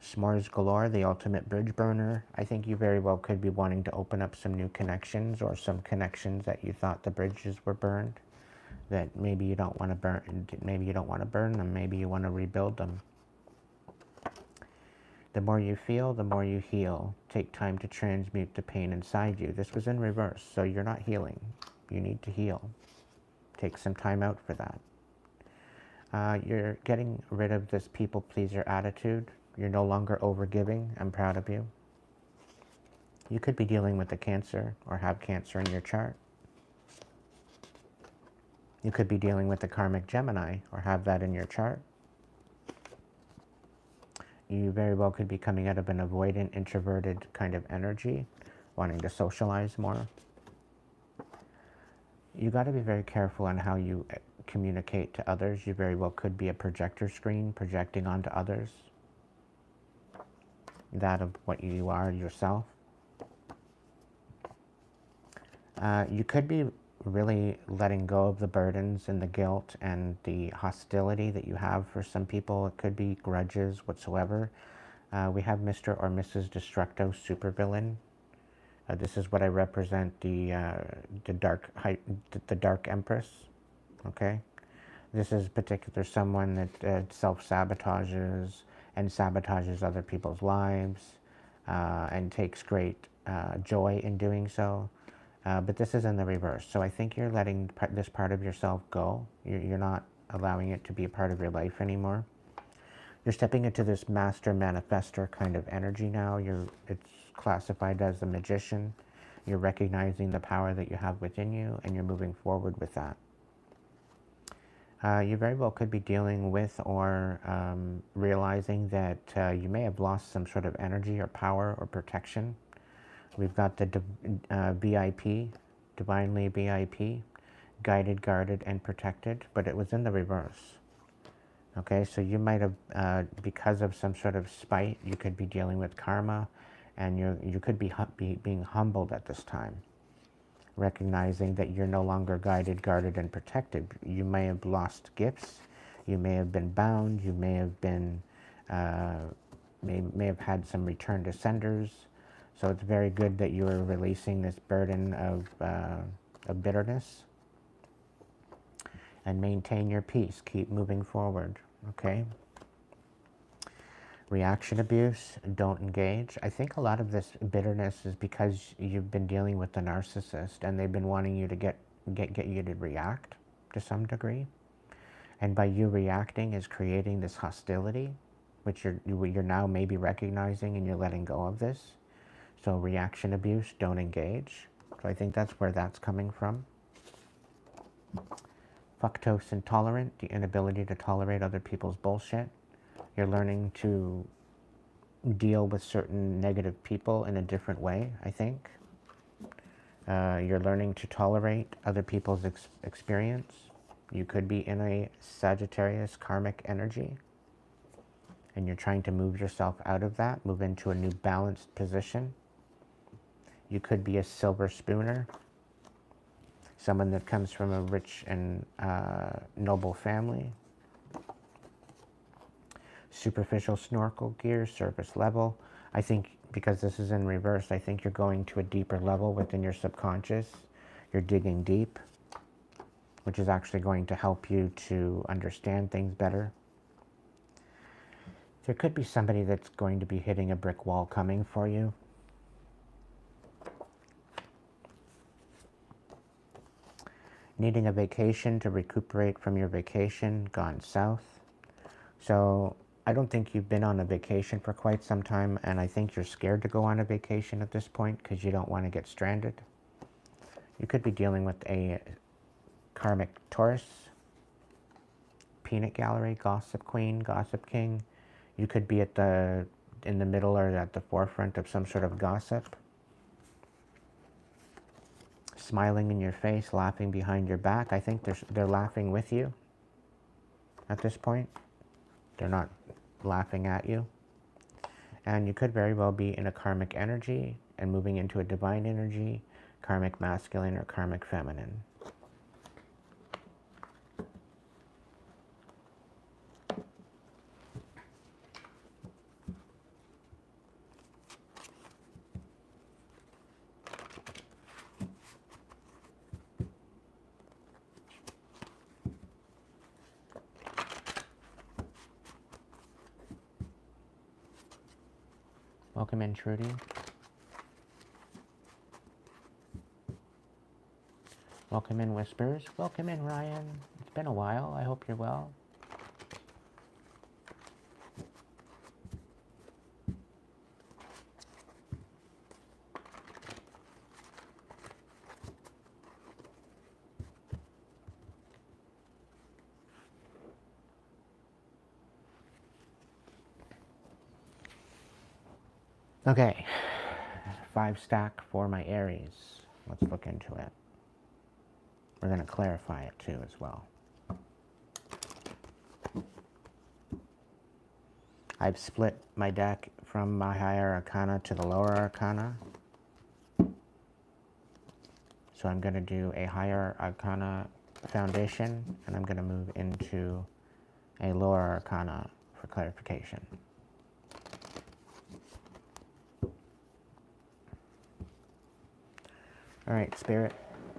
S'mores galore, the ultimate bridge burner. I think you very well could be wanting to open up some new connections, or some connections that you thought the bridges were burned, that maybe you don't want to burn. Maybe you don't want to burn them. Maybe you want to rebuild them. The more you feel, the more you heal. Take time to transmute the pain inside you. This was in reverse, so you're not healing. You need to heal. Take some time out for that. You're getting rid of this people pleaser attitude. You're no longer overgiving. I'm proud of you. You could be dealing with a Cancer, or have Cancer in your chart. You could be dealing with a karmic Gemini, or have that in your chart. You very well could be coming out of an avoidant, introverted kind of energy, wanting to socialize more. You got to be very careful on how you communicate to others. You very well could be a projector screen, projecting onto others that of what you are yourself. You could be really letting go of the burdens and the guilt and the hostility that you have for some people. It could be grudges whatsoever. We have Mr. or Mrs. Destructo supervillain. This is what I represent, the Dark Empress. Okay, this is particular someone that self-sabotages and sabotages other people's lives, and takes great joy in doing so. But this is in the reverse. So I think you're letting this part of yourself go. You're not allowing it to be a part of your life anymore. You're stepping into this master manifestor kind of energy now. It's classified as a magician. You're recognizing the power that you have within you, and you're moving forward with that. You very well could be dealing with or realizing that you may have lost some sort of energy or power or protection. We've got the VIP, divinely VIP, guided, guarded, and protected, but it was in the reverse. Okay, so you might have, because of some sort of spite, you could be dealing with karma, And you could be being humbled at this time, recognizing that you're no longer guided, guarded, and protected. You may have lost gifts. You may have been bound. You may have been, may have had some return to senders. So it's very good that you are releasing this burden of bitterness. And maintain your peace. Keep moving forward, okay? Reaction abuse, don't engage. I think a lot of this bitterness is because you've been dealing with the narcissist and they've been wanting you to get you to react to some degree. And by you reacting is creating this hostility, which you're now maybe recognizing, and you're letting go of this. So reaction abuse, don't engage. So I think that's where that's coming from. Fructose intolerant, the inability to tolerate other people's bullshit. You're learning to deal with certain negative people in a different way, I think. You're learning to tolerate other people's experience. You could be in a Sagittarius karmic energy, and you're trying to move yourself out of that, move into a new balanced position. You could be a silver spooner, someone that comes from a rich and noble family. Superficial snorkel gear, surface level. I think because this is in reverse, I think you're going to a deeper level within your subconscious. You're digging deep, which is actually going to help you to understand things better. There could be somebody that's going to be hitting a brick wall coming for you. Needing a vacation to recuperate from your vacation, gone south. So I don't think you've been on a vacation for quite some time, and I think you're scared to go on a vacation at this point because you don't want to get stranded. You could be dealing with a karmic Taurus, peanut gallery, gossip queen, gossip king. You could be in the middle or at the forefront of some sort of gossip. Smiling in your face, laughing behind your back. I think they're laughing with you at this point. They're not laughing at you. And you could very well be in a karmic energy and moving into a divine energy, karmic masculine or karmic feminine. Welcome in, Trudy. Welcome in, Whispers. Welcome in, Ryan. It's been a while. I hope you're well. Okay, 5 stack for my Aries. Let's look into it. We're going to clarify it too as well. I've split my deck from my higher arcana to the lower arcana. So I'm going to do a higher arcana foundation, and I'm going to move into a lower arcana for clarification. All right, Spirit,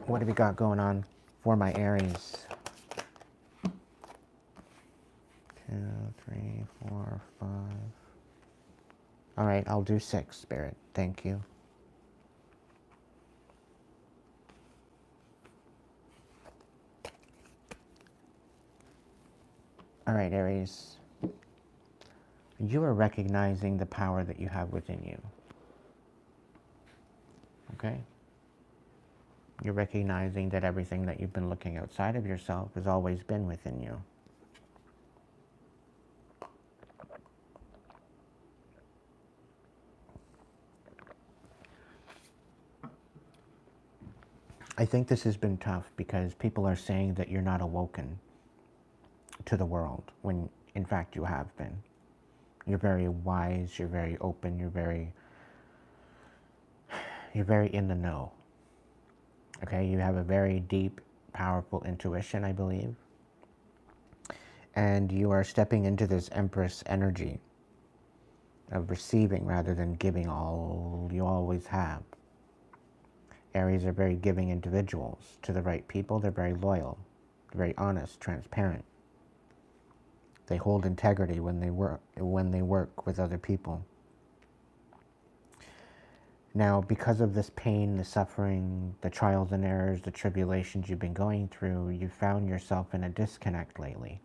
what have we got going on for my Aries? 2, 3, 4, 5. All right, I'll do 6, Spirit. Thank you. All right, Aries. You are recognizing the power that you have within you. Okay? You're recognizing that everything that you've been looking outside of yourself has always been within you. I think this has been tough because people are saying that you're not awoken to the world when in fact you have been. You're very wise, you're very open, you're very you're very in the know. Okay, you have a very deep, powerful intuition, I believe. And you are stepping into this Empress energy of receiving rather than giving all you always have. Aries are very giving individuals. To the right people, they're very loyal. They're very honest, transparent. They hold integrity when they work with other people. Now, because of this pain, the suffering, the trials and errors, the tribulations you've been going through, you've found yourself in a disconnect lately.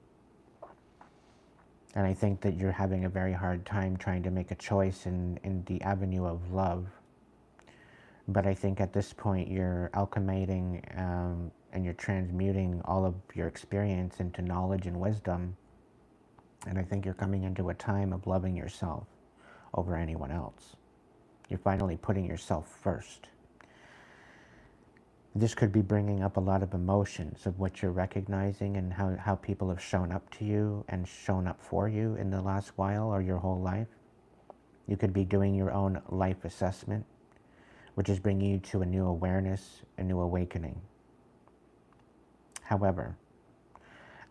And I think that you're having a very hard time trying to make a choice in the avenue of love. But I think at this point you're alchemating and you're transmuting all of your experience into knowledge and wisdom. And I think you're coming into a time of loving yourself over anyone else. You're finally putting yourself first. This could be bringing up a lot of emotions of what you're recognizing and how people have shown up to you and shown up for you in the last while or your whole life. You could be doing your own life assessment, which is bringing you to a new awareness, a new awakening. However,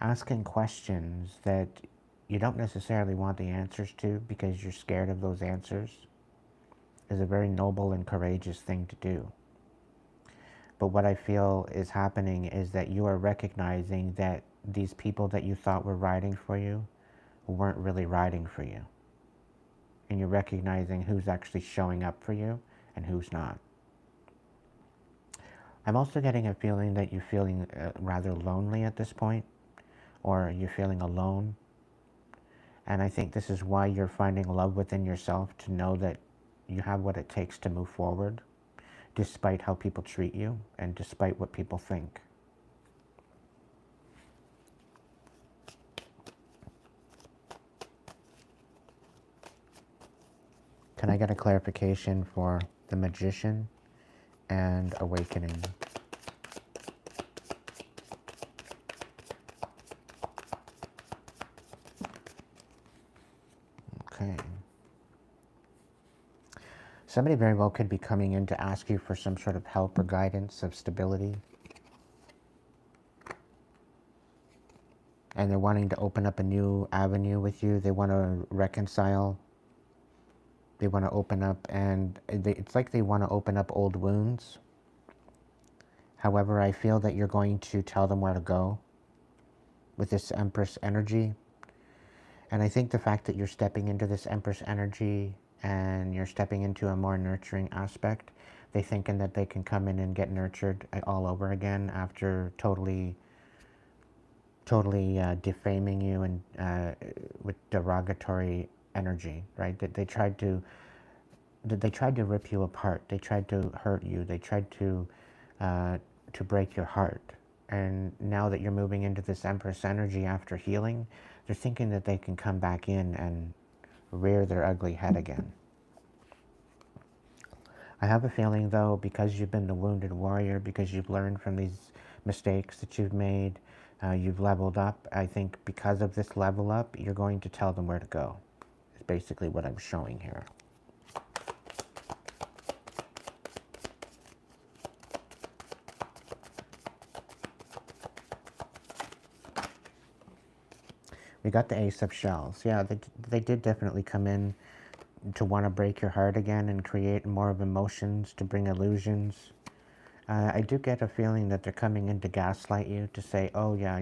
asking questions that you don't necessarily want the answers to because you're scared of those answers is a very noble and courageous thing to do. But what I feel is happening is that you are recognizing that these people that you thought were riding for you weren't really riding for you. And you're recognizing who's actually showing up for you and who's not. I'm also getting a feeling that you're feeling rather lonely at this point, or you're feeling alone. And I think this is why you're finding love within yourself, to know that you have what it takes to move forward, despite how people treat you and despite what people think. Can I get a clarification for the Magician and Awakening? Okay. Somebody very well could be coming in to ask you for some sort of help or guidance of stability. And they're wanting to open up a new avenue with you. They want to reconcile. They want to open up, and it's like they want to open up old wounds. However, I feel that you're going to tell them where to go with this Empress energy. And I think the fact that you're stepping into this Empress energy and you're stepping into a more nurturing aspect, they're thinking that they can come in and get nurtured all over again after totally defaming you and with derogatory energy, right? That they tried to rip you apart. They tried to hurt you. They tried to break your heart. And now that you're moving into this Empress energy after healing, they're thinking that they can come back in and rear their ugly head again. I have a feeling, though, because you've been the wounded warrior, because you've learned from these mistakes that you've made, you've leveled up. I think because of this level up, you're going to tell them where to go. It's basically what I'm showing here. We got the Ace of Shells. Yeah, they did definitely come in to want to break your heart again and create more of emotions, to bring illusions. I do get a feeling that they're coming in to gaslight you, to say, oh yeah,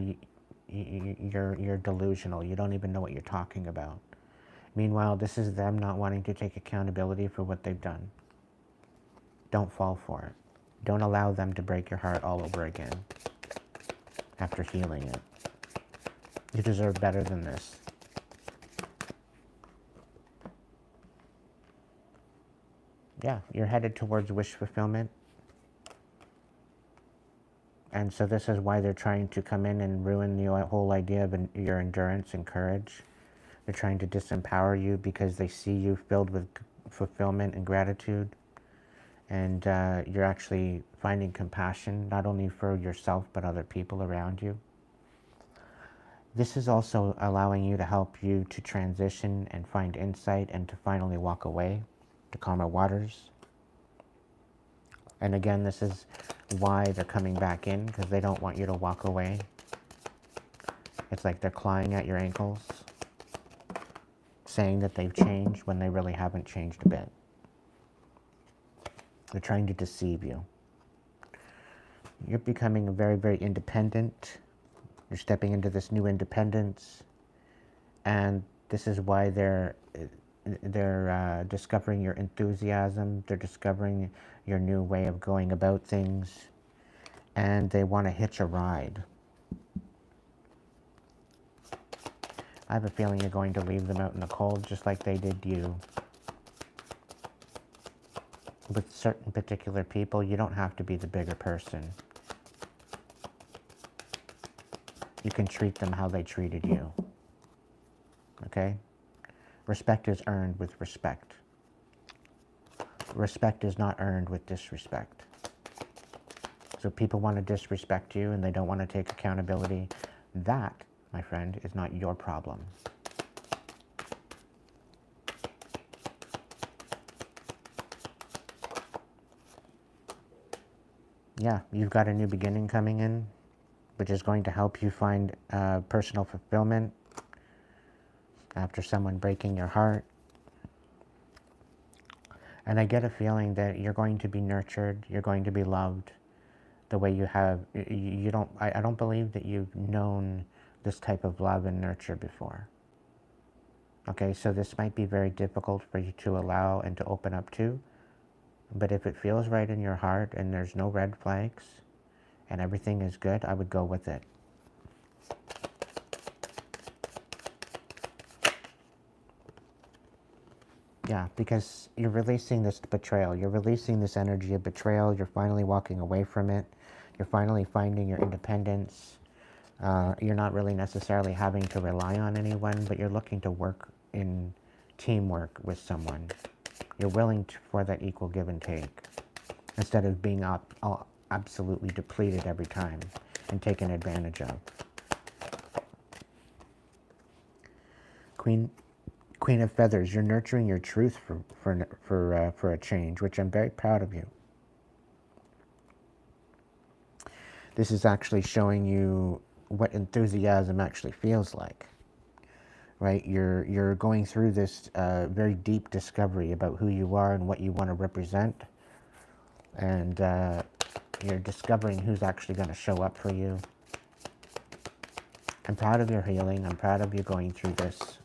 you're delusional. You don't even know what you're talking about. Meanwhile, this is them not wanting to take accountability for what they've done. Don't fall for it. Don't allow them to break your heart all over again after healing it. You deserve better than this. Yeah, you're headed towards wish fulfillment. And so this is why they're trying to come in and ruin the whole idea of your endurance and courage. They're trying to disempower you because they see you filled with fulfillment and gratitude. And you're actually finding compassion, not only for yourself, but other people around you. This is also allowing you to help you to transition and find insight and to finally walk away to calmer waters. And again, this is why they're coming back in, because they don't want you to walk away. It's like they're clawing at your ankles, saying that they've changed when they really haven't changed a bit. They're trying to deceive you. You're becoming very, very independent. You're stepping into this new independence. And this is why they're discovering your enthusiasm. They're discovering your new way of going about things. And they want to hitch a ride. I have a feeling you're going to leave them out in the cold just like they did you. With certain particular people, you don't have to be the bigger person. You can treat them how they treated you. Okay? Respect is earned with respect. Respect is not earned with disrespect. So people want to disrespect you and they don't want to take accountability. That, my friend, is not your problem. Yeah, you've got a new beginning coming in, which is going to help you find personal fulfillment after someone breaking your heart. And I get a feeling that you're going to be nurtured, you're going to be loved the way you have. I don't believe that you've known this type of love and nurture before. Okay, so this might be very difficult for you to allow and to open up to. But if it feels right in your heart and there's no red flags and everything is good, I would go with it. Yeah, because you're releasing this betrayal. You're releasing this energy of betrayal. You're finally walking away from it. You're finally finding your independence. You're not really necessarily having to rely on anyone, but you're looking to work in teamwork with someone. You're willing for that equal give and take, instead of being absolutely depleted every time and taken advantage of. Queen of Feathers, you're nurturing your truth for a change, which I'm very proud of you. This is actually showing you what enthusiasm actually feels like, right? You're going through this very deep discovery about who you are and what you want to represent, and you're discovering who's actually going to show up for you. I'm proud of your healing. I'm proud of you going through this.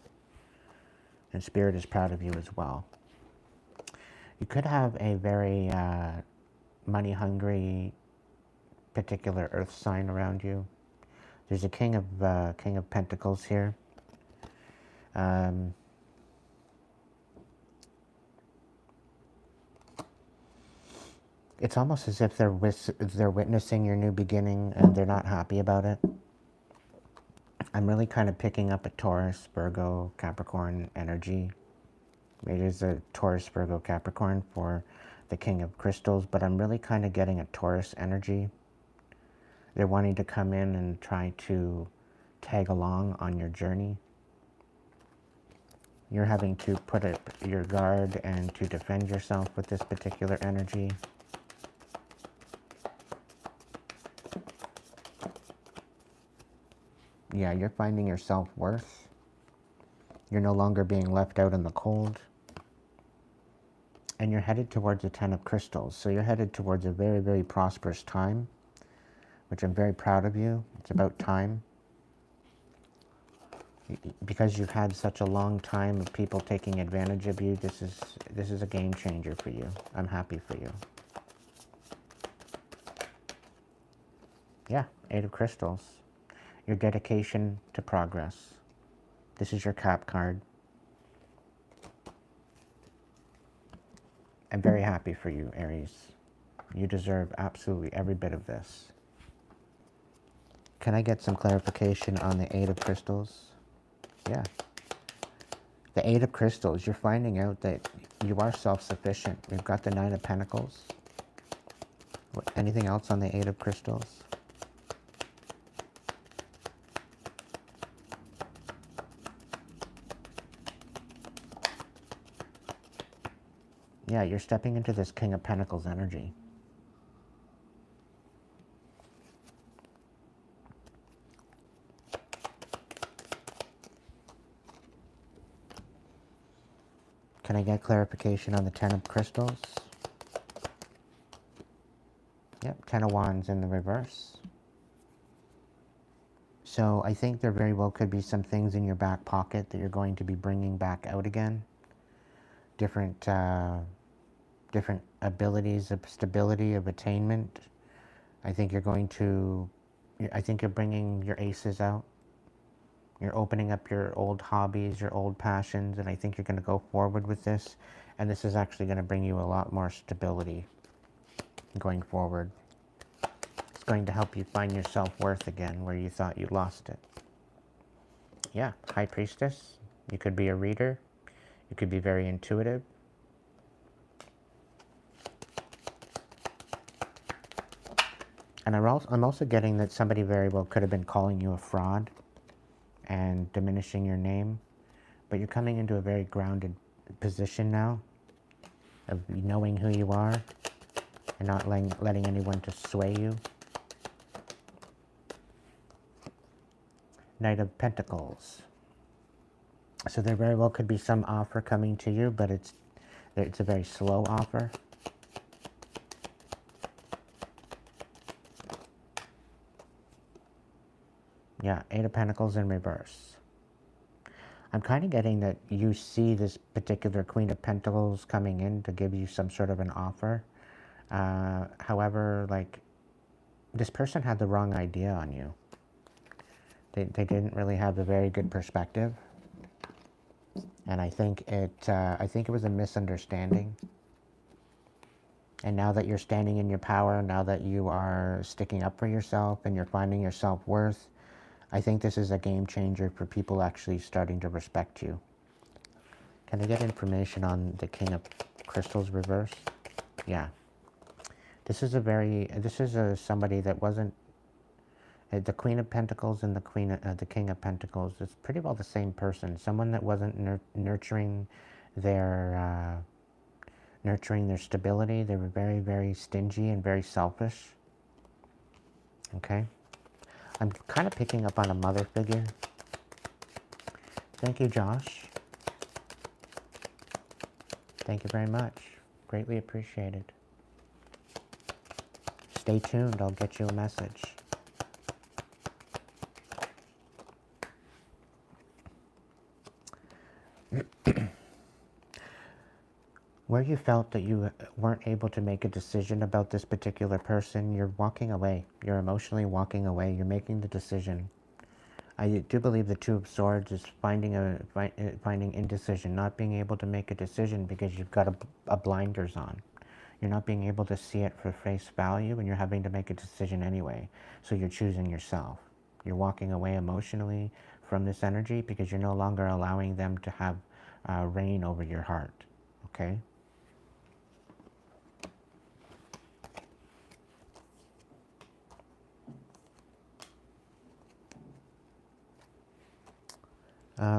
And Spirit is proud of you as well. You could have a very money-hungry particular earth sign around you. There's a King of Pentacles here. It's almost as if they're witnessing your new beginning and they're not happy about it. I'm really kind of picking up a Taurus, Virgo, Capricorn energy. It is a Taurus, Virgo, Capricorn for the King of Crystals, but I'm really kind of getting a Taurus energy. They're wanting to come in and try to tag along on your journey. You're having to put up your guard and to defend yourself with this particular energy. Yeah, you're finding your self-worth. You're no longer being left out in the cold. And you're headed towards the 10 of Crystals. So you're headed towards a very, very prosperous time, which I'm very proud of you. It's about time. Because you've had such a long time of people taking advantage of you, this is a game changer for you. I'm happy for you. Yeah, 8 of Crystals. Your dedication to progress. This is your Cap card. I'm very happy for you, Aries. You deserve absolutely every bit of this. Can I get some clarification on the 8 of Crystals? Yeah. The 8 of Crystals, you're finding out that you are self-sufficient. We've got the 9 of Pentacles. Anything else on the 8 of Crystals? Yeah, you're stepping into this King of Pentacles energy. Can I get clarification on the Ten of Crystals? Yep, Ten of Wands in the reverse. So I think there very well could be some things in your back pocket that you're going to be bringing back out again. Different abilities of stability, of attainment. I think you're bringing your aces out. You're opening up your old hobbies, your old passions, and I think you're going to go forward with this. And this is actually going to bring you a lot more stability going forward. It's going to help you find your self-worth again where you thought you lost it. Yeah, High Priestess. You could be a reader. You could be very intuitive. And I'm also getting that somebody very well could have been calling you a fraud and diminishing your name. But you're coming into a very grounded position now of knowing who you are and not letting anyone to sway you. Knight of Pentacles. So there very well could be some offer coming to you, but it's a very slow offer. Yeah, Eight of Pentacles in reverse. I'm kind of getting that you see this particular Queen of Pentacles coming in to give you some sort of an offer. However, like, this person had the wrong idea on you. They didn't really have a very good perspective. And I think it was a misunderstanding. And now that you're standing in your power, now that you are sticking up for yourself and you're finding your self-worth, I think this is a game changer for people actually starting to respect you. Can I get information on the King of Crystals reverse? Yeah. This is somebody that wasn't the Queen of Pentacles and the King of Pentacles. It's pretty well the same person. Someone that wasn't nurturing their stability. They were very, very stingy and very selfish. Okay. I'm kind of picking up on a mother figure. Thank you, Josh. Thank you very much. Greatly appreciated. Stay tuned. I'll get you a message. Where you felt that you weren't able to make a decision about this particular person, you're walking away. You're emotionally walking away. You're making the decision. I do believe the Two of Swords is finding indecision, not being able to make a decision because you've got a blinders on. You're not being able to see it for face value, and you're having to make a decision anyway. So you're choosing yourself. You're walking away emotionally from this energy because you're no longer allowing them to have reign over your heart. Okay?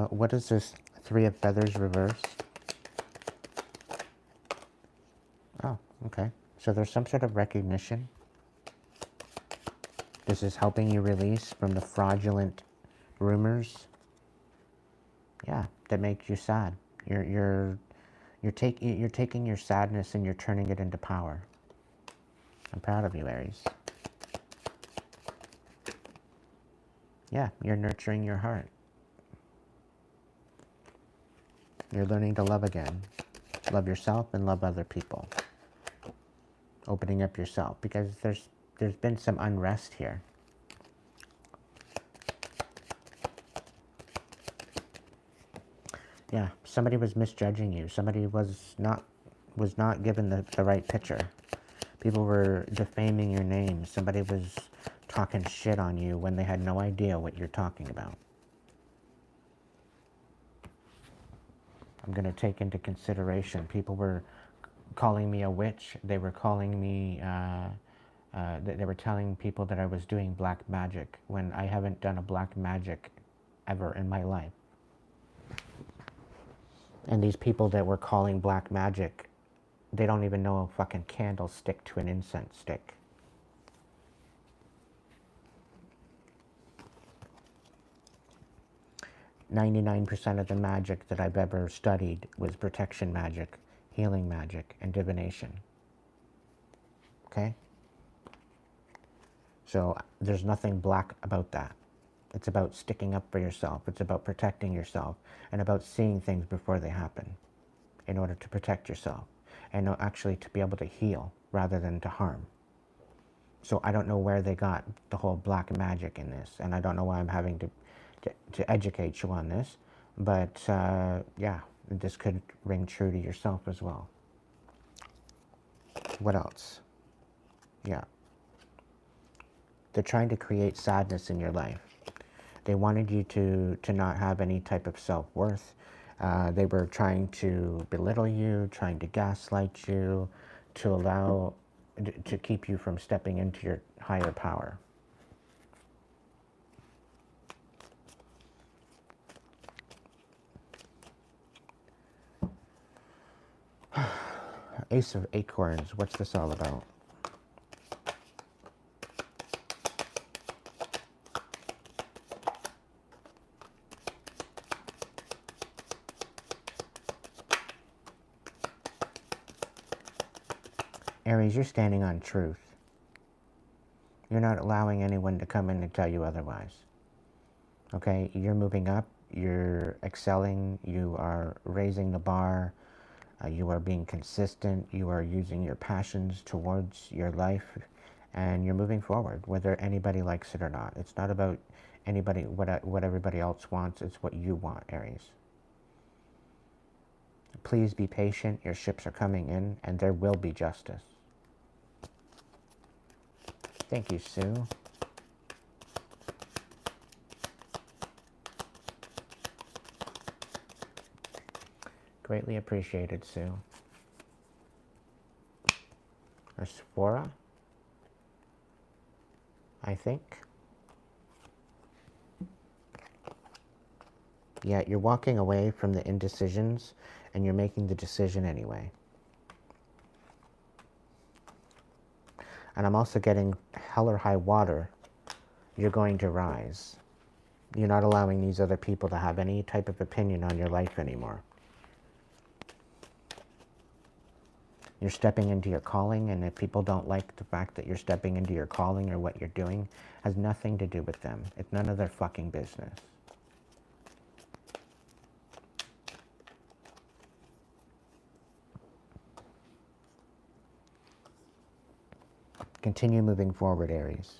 What is this Three of Feathers reverse? Oh, okay. So there's some sort of recognition. This is helping you release from the fraudulent rumors. Yeah, that makes you sad. You're taking your sadness and you're turning it into power. I'm proud of you, Aries. Yeah, you're nurturing your heart. You're learning to love again. Love yourself and love other people. Opening up yourself, because there's been some unrest here. Yeah, somebody was misjudging you. Somebody was not given the right picture. People were defaming your name. Somebody was talking shit on you when they had no idea what you're talking about. I'm going to take into consideration. People were calling me a witch. They were calling me, they were telling people that I was doing black magic when I haven't done a black magic ever in my life. And these people that were calling black magic, they don't even know a fucking candlestick to an incense stick. 99% of the magic that I've ever studied was protection magic, healing magic, and divination. Okay? So there's nothing black about that. It's about sticking up for yourself. It's about protecting yourself and about seeing things before they happen in order to protect yourself and actually to be able to heal rather than to harm. So I don't know where they got the whole black magic in this, and I don't know why I'm having to educate you on this, but yeah, this could ring true to yourself as well. What else? Yeah. They're trying to create sadness in your life. They wanted you to not have any type of self-worth. They were trying to belittle you, trying to gaslight you, to keep you from stepping into your higher power. Ace of Acorns, what's this all about? Aries, you're standing on truth. You're not allowing anyone to come in and tell you otherwise. Okay, you're moving up, you're excelling, you are raising the bar, you are being consistent, you are using your passions towards your life, and you're moving forward, whether anybody likes it or not. It's not about anybody, what everybody else wants, it's what you want, Aries. Please be patient, your ships are coming in, and there will be justice. Thank you, Sue. Greatly appreciated, Sue. Or Sephora, I think. Yeah, you're walking away from the indecisions, and you're making the decision anyway. And I'm also getting hell or high water. You're going to rise. You're not allowing these other people to have any type of opinion on your life anymore. You're stepping into your calling, and if people don't like the fact that you're stepping into your calling or what you're doing, has nothing to do with them. It's none of their fucking business. Continue moving forward, Aries.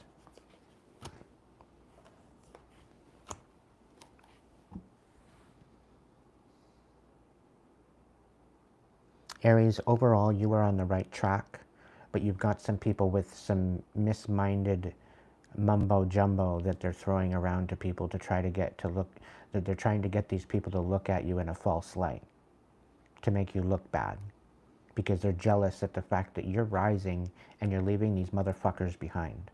Aries, overall, you are on the right track, but you've got some people with some misminded mumbo jumbo that they're throwing around to people to try to get to look, that they're trying to get these people to look at you in a false light, to make you look bad, because they're jealous at the fact that you're rising and you're leaving these motherfuckers behind,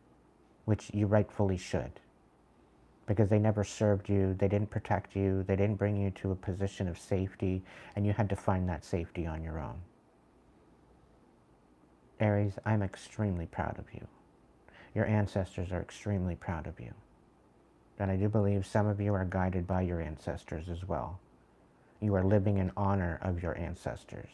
which you rightfully should, because they never served you, they didn't protect you, they didn't bring you to a position of safety, and you had to find that safety on your own. Aries, I'm extremely proud of you. Your ancestors are extremely proud of you. And I do believe some of you are guided by your ancestors as well. You are living in honor of your ancestors.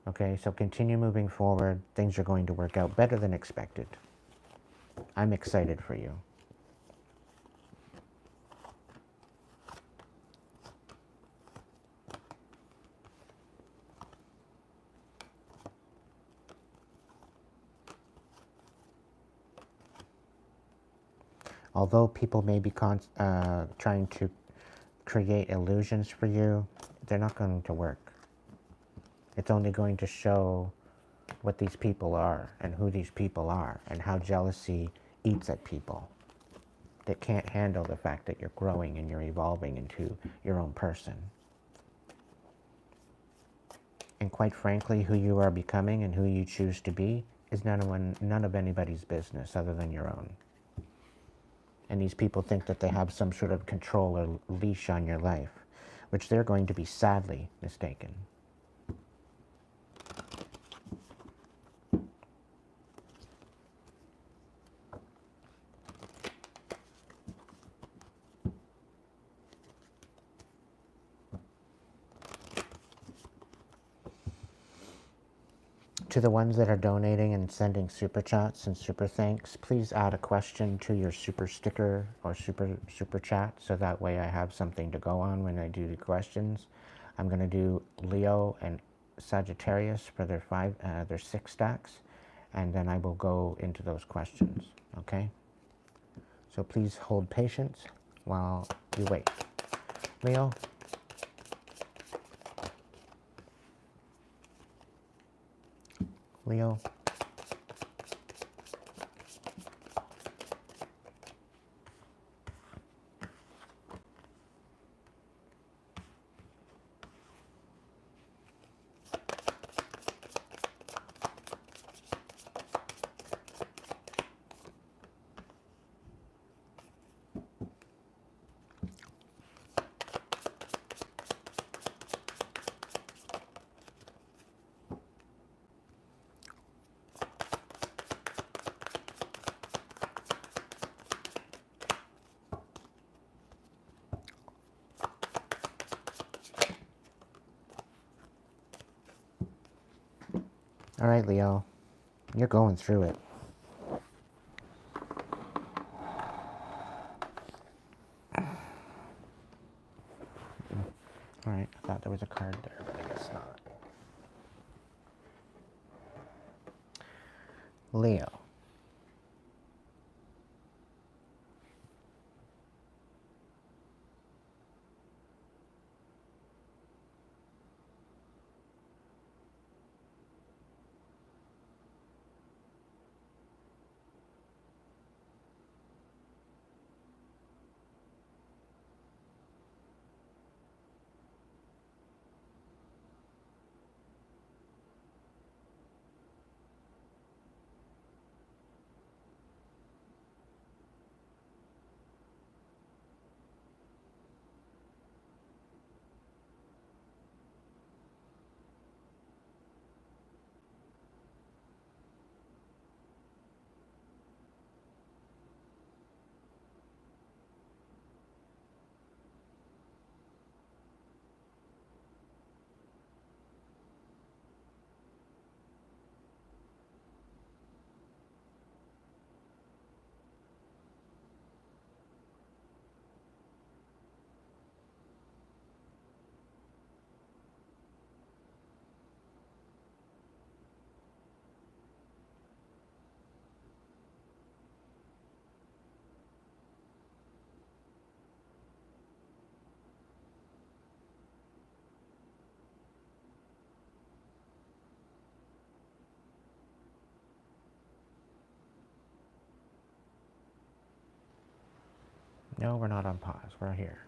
Okay, so continue moving forward. Things are going to work out better than expected. I'm excited for you. Although people may be trying to create illusions for you, they're not going to work. It's only going to show what these people are and who these people are and how jealousy eats at people that can't handle the fact that you're growing and you're evolving into your own person. And quite frankly, who you are becoming and who you choose to be is none of anybody's business other than your own. And these people think that they have some sort of control or leash on your life, which they're going to be sadly mistaken. To the ones that are donating and sending super chats and super thanks, please add a question to your super sticker or super chat, so that way I have something to go on when I do the questions. I'm going to do Leo and Sagittarius for their 6 stacks, and then I will go into those questions. Okay? So please hold patience while we wait. Leo. Leo. All right, Leo, you're going through it. All right, I thought there was a card there, but I guess not. Leo. No, we're not on pause. We're here.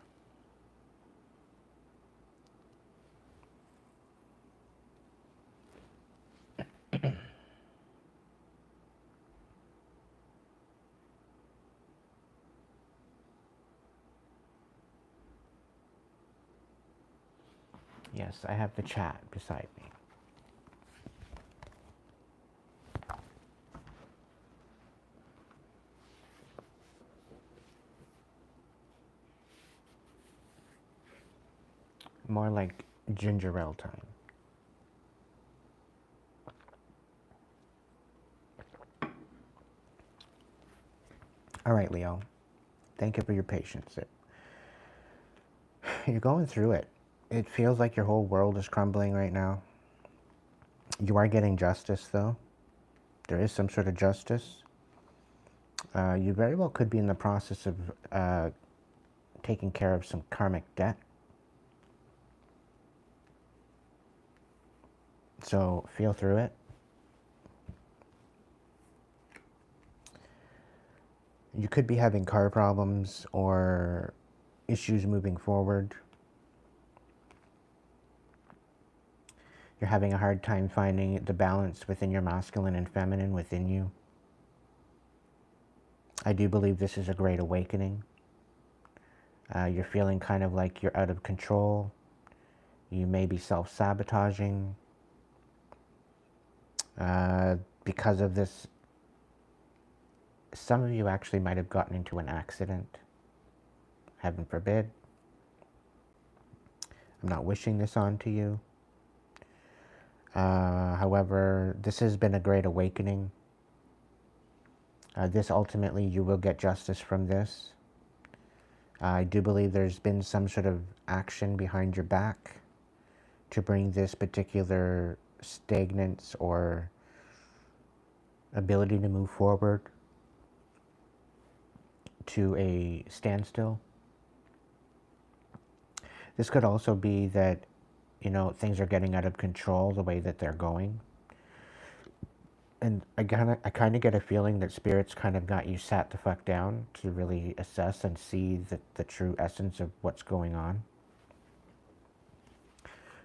Yes, I have the chat beside me. More like ginger ale time. All right, Leo. Thank you for your patience. You're going through it. It feels like your whole world is crumbling right now. You are getting justice, though. There is some sort of justice. You very well could be in the process of taking care of some karmic debt. So feel through it. You could be having car problems or issues moving forward. You're having a hard time finding the balance within your masculine and feminine within you. I do believe this is a great awakening. You're feeling kind of like you're out of control. You may be self-sabotaging. Because of this, some of you actually might have gotten into an accident. Heaven forbid. I'm not wishing this on to you. However, this has been a great awakening. This ultimately, you will get justice from this. I do believe there's been some sort of action behind your back to bring this particular stagnance or ability to move forward to a standstill. This could also be that, you know, things are getting out of control the way that they're going. And I kind of get a feeling that spirits kind of got you sat the fuck down to really assess and see the true essence of what's going on.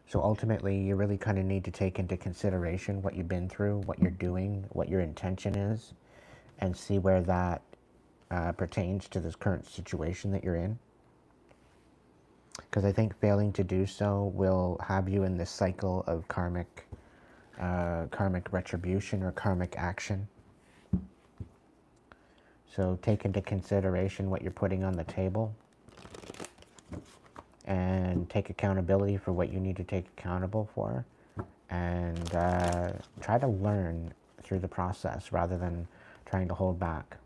So ultimately, you really kind of need to take into consideration what you've been through, what you're doing, what your intention is, and see where that pertains to this current situation that you're in. Because I think failing to do so will have you in this cycle of karmic retribution or karmic action. So take into consideration what you're putting on the table and take accountability for what you need to take accountable for, and try to learn through the process rather than trying to hold back.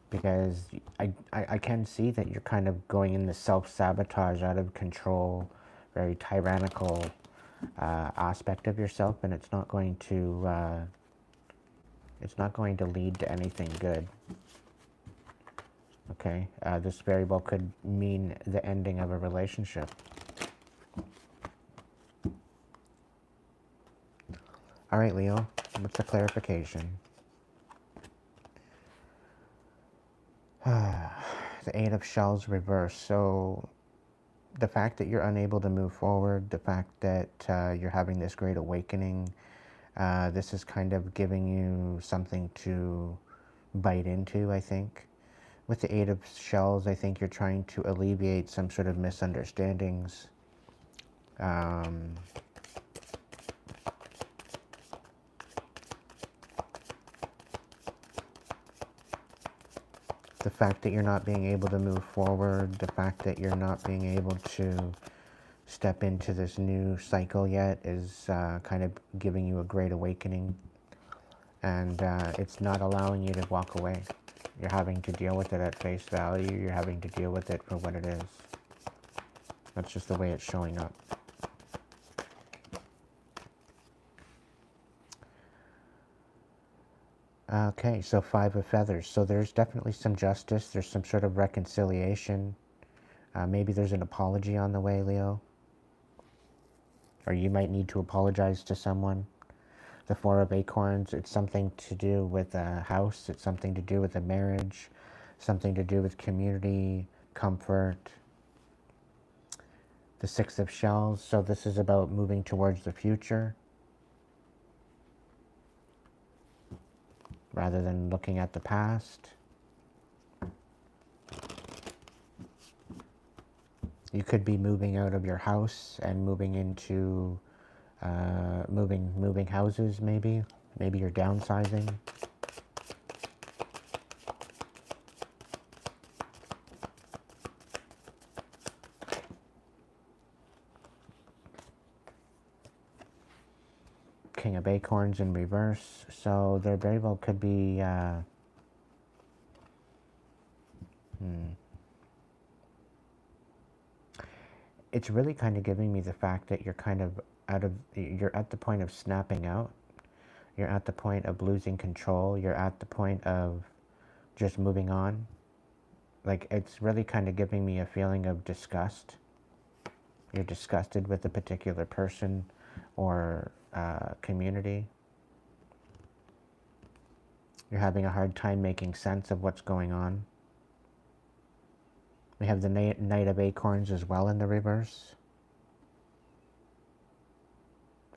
Because I can see that you're kind of going in the self-sabotage, out of control, very tyrannical aspect of yourself, and it's not going to lead to anything good. Okay, this very well could mean the ending of a relationship. All right, Leo, what's the clarification? The Eight of Shells reversed. So the fact that you're unable to move forward, the fact that you're having this great awakening, this is kind of giving you something to bite into, I think. With the Eight of Shells, I think you're trying to alleviate some sort of misunderstandings. The fact that you're not being able to move forward, the fact that you're not being able to step into this new cycle yet is kind of giving you a great awakening. And it's not allowing you to walk away. You're having to deal with it at face value. You're having to deal with it for what it is. That's just the way it's showing up. Okay, so Five of Feathers. So there's definitely some justice. There's some sort of reconciliation. Maybe there's an apology on the way, Leo. Or you might need to apologize to someone. The Four of Acorns, it's something to do with a house. It's something to do with a marriage. Something to do with community, comfort. The Six of Shells. So this is about moving towards the future, rather than looking at the past. You could be moving out of your house and moving into moving houses, maybe. Maybe you're downsizing. King of Acorns in reverse. So there very well could be it's really kind of giving me the fact that you're kind of you're at the point of snapping out. You're at the point of losing control. You're at the point of just moving on. Like, it's really kind of giving me a feeling of disgust. You're disgusted with a particular person or community. You're having a hard time making sense of what's going on. We have the Knight of Acorns as well in the reverse.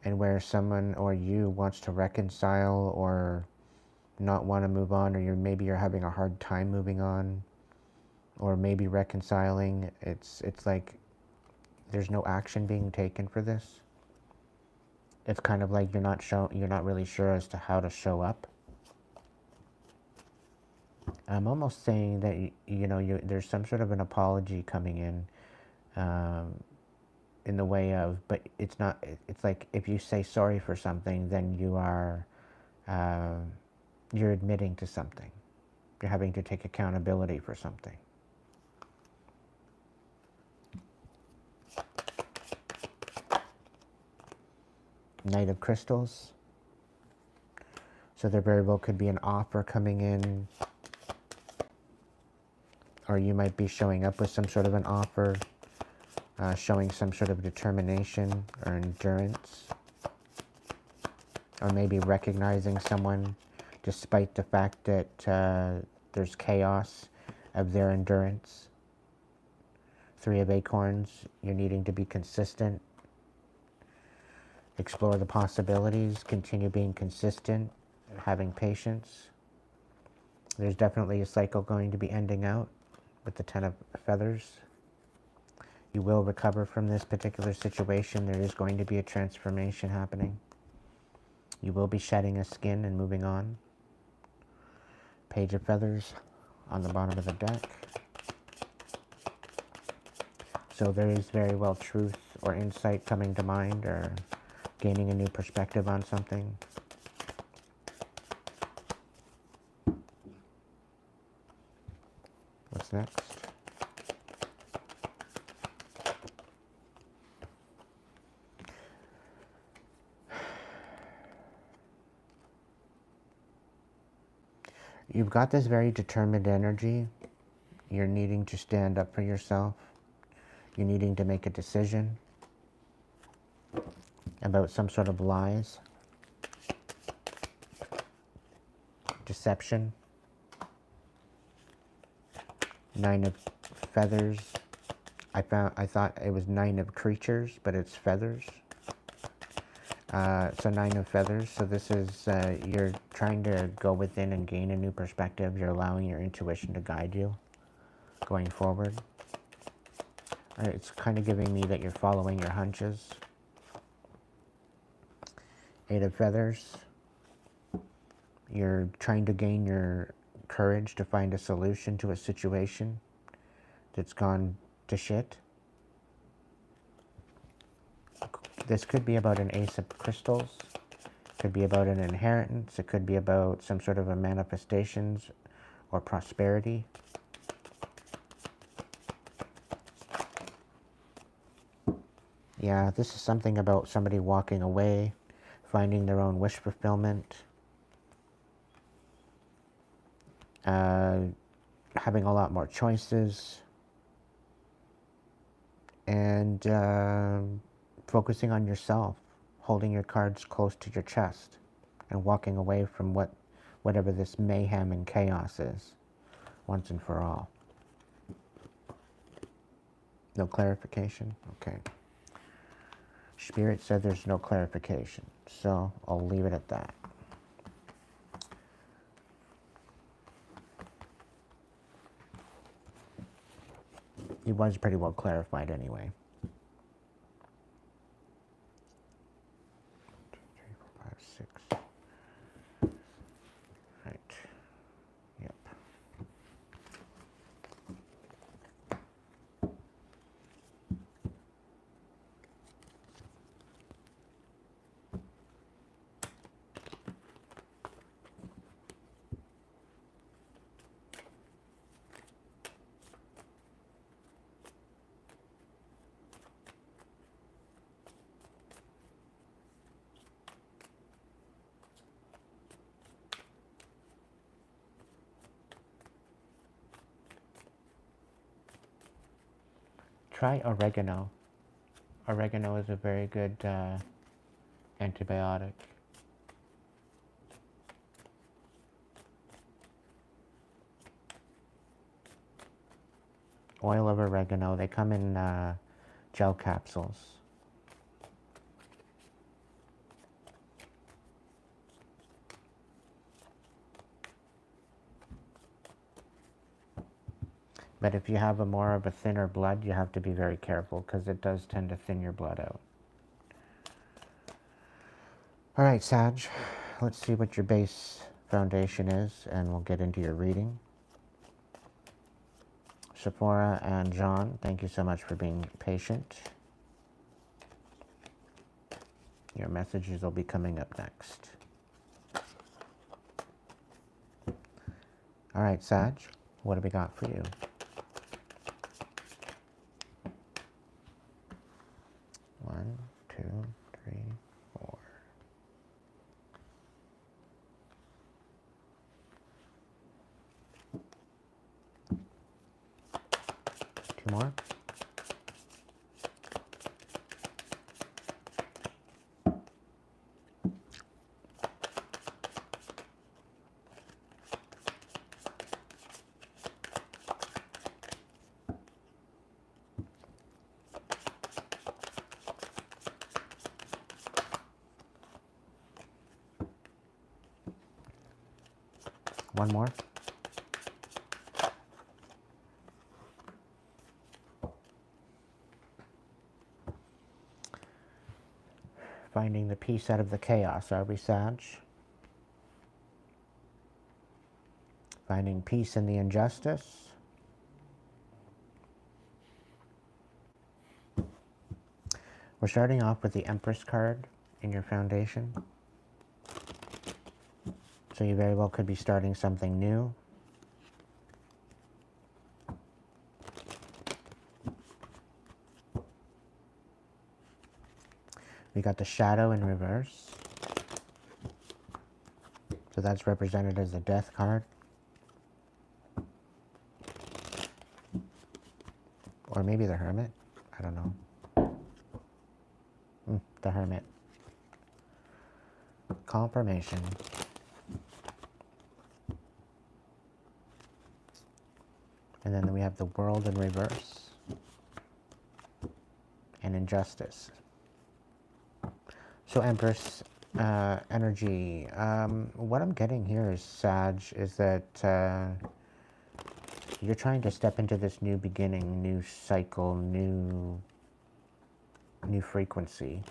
And where someone or you wants to reconcile or not want to move on, or maybe you're having a hard time moving on, or maybe reconciling. It's like there's no action being taken for this. It's kind of like you're not really sure as to how to show up. I'm almost saying that there's some sort of an apology coming in. in the way of, but it's not, it's like if you say sorry for something, then you are, uh, you're admitting to something. You're having to take accountability for something. Knight of Crystals. So there very well could be an offer coming in, or you might be showing up with some sort of an offer, showing some sort of determination or endurance, or maybe recognizing someone despite the fact that there's chaos of their endurance. Three of Acorns, you're needing to be consistent, explore the possibilities, continue being consistent, having patience. There's definitely a cycle going to be ending out with the Ten of Feathers. You will recover from this particular situation. There is going to be a transformation happening. You will be shedding a skin and moving on. Page of Feathers on the bottom of the deck. So there is very well truth or insight coming to mind, or gaining a new perspective on something. What's next? You've got this very determined energy. You're needing to stand up for yourself. You're needing to make a decision about some sort of lies, deception. Nine of Feathers. I thought it was Nine of Creatures, but it's Feathers. So Nine of Feathers. So this is, you're trying to go within and gain a new perspective. You're allowing your intuition to guide you going forward. It's kind of giving me that you're following your hunches. Eight of Feathers. You're trying to gain your courage to find a solution to a situation that's gone to shit. This could be about an Ace of Crystals. Could be about an inheritance. It could be about some sort of a manifestations or prosperity. Yeah, this is something about somebody walking away, finding their own wish fulfillment, having a lot more choices, and focusing on yourself, holding your cards close to your chest, and walking away from whatever this mayhem and chaos is, once and for all. No clarification? Okay. Spirit said there's no clarification, so I'll leave it at that. He was pretty well clarified anyway. 1, 2, 3, 4, 5, 6. Right. Yep. Try oregano. Oregano is a very good antibiotic. Oil of oregano. They come in gel capsules. But if you have a more of a thinner blood, you have to be very careful because it does tend to thin your blood out. All right, Sag, let's see what your base foundation is, and we'll get into your reading. Sephora and John, thank you so much for being patient. Your messages will be coming up next. All right, Sag, what have we got for you? One, two, three, four. Two more. One more. Finding the peace out of the chaos, are we, Sag? Finding peace in the injustice. We're starting off with the Empress card in your foundation. So you very well could be starting something new. We got the Shadow in reverse. So that's represented as the Death card. Or maybe the Hermit. I don't know. The Hermit. Confirmation. And then we have the World in reverse. And Injustice. So Empress energy. What I'm getting here is, Sag, is that you're trying to step into this new beginning, new cycle, new frequency.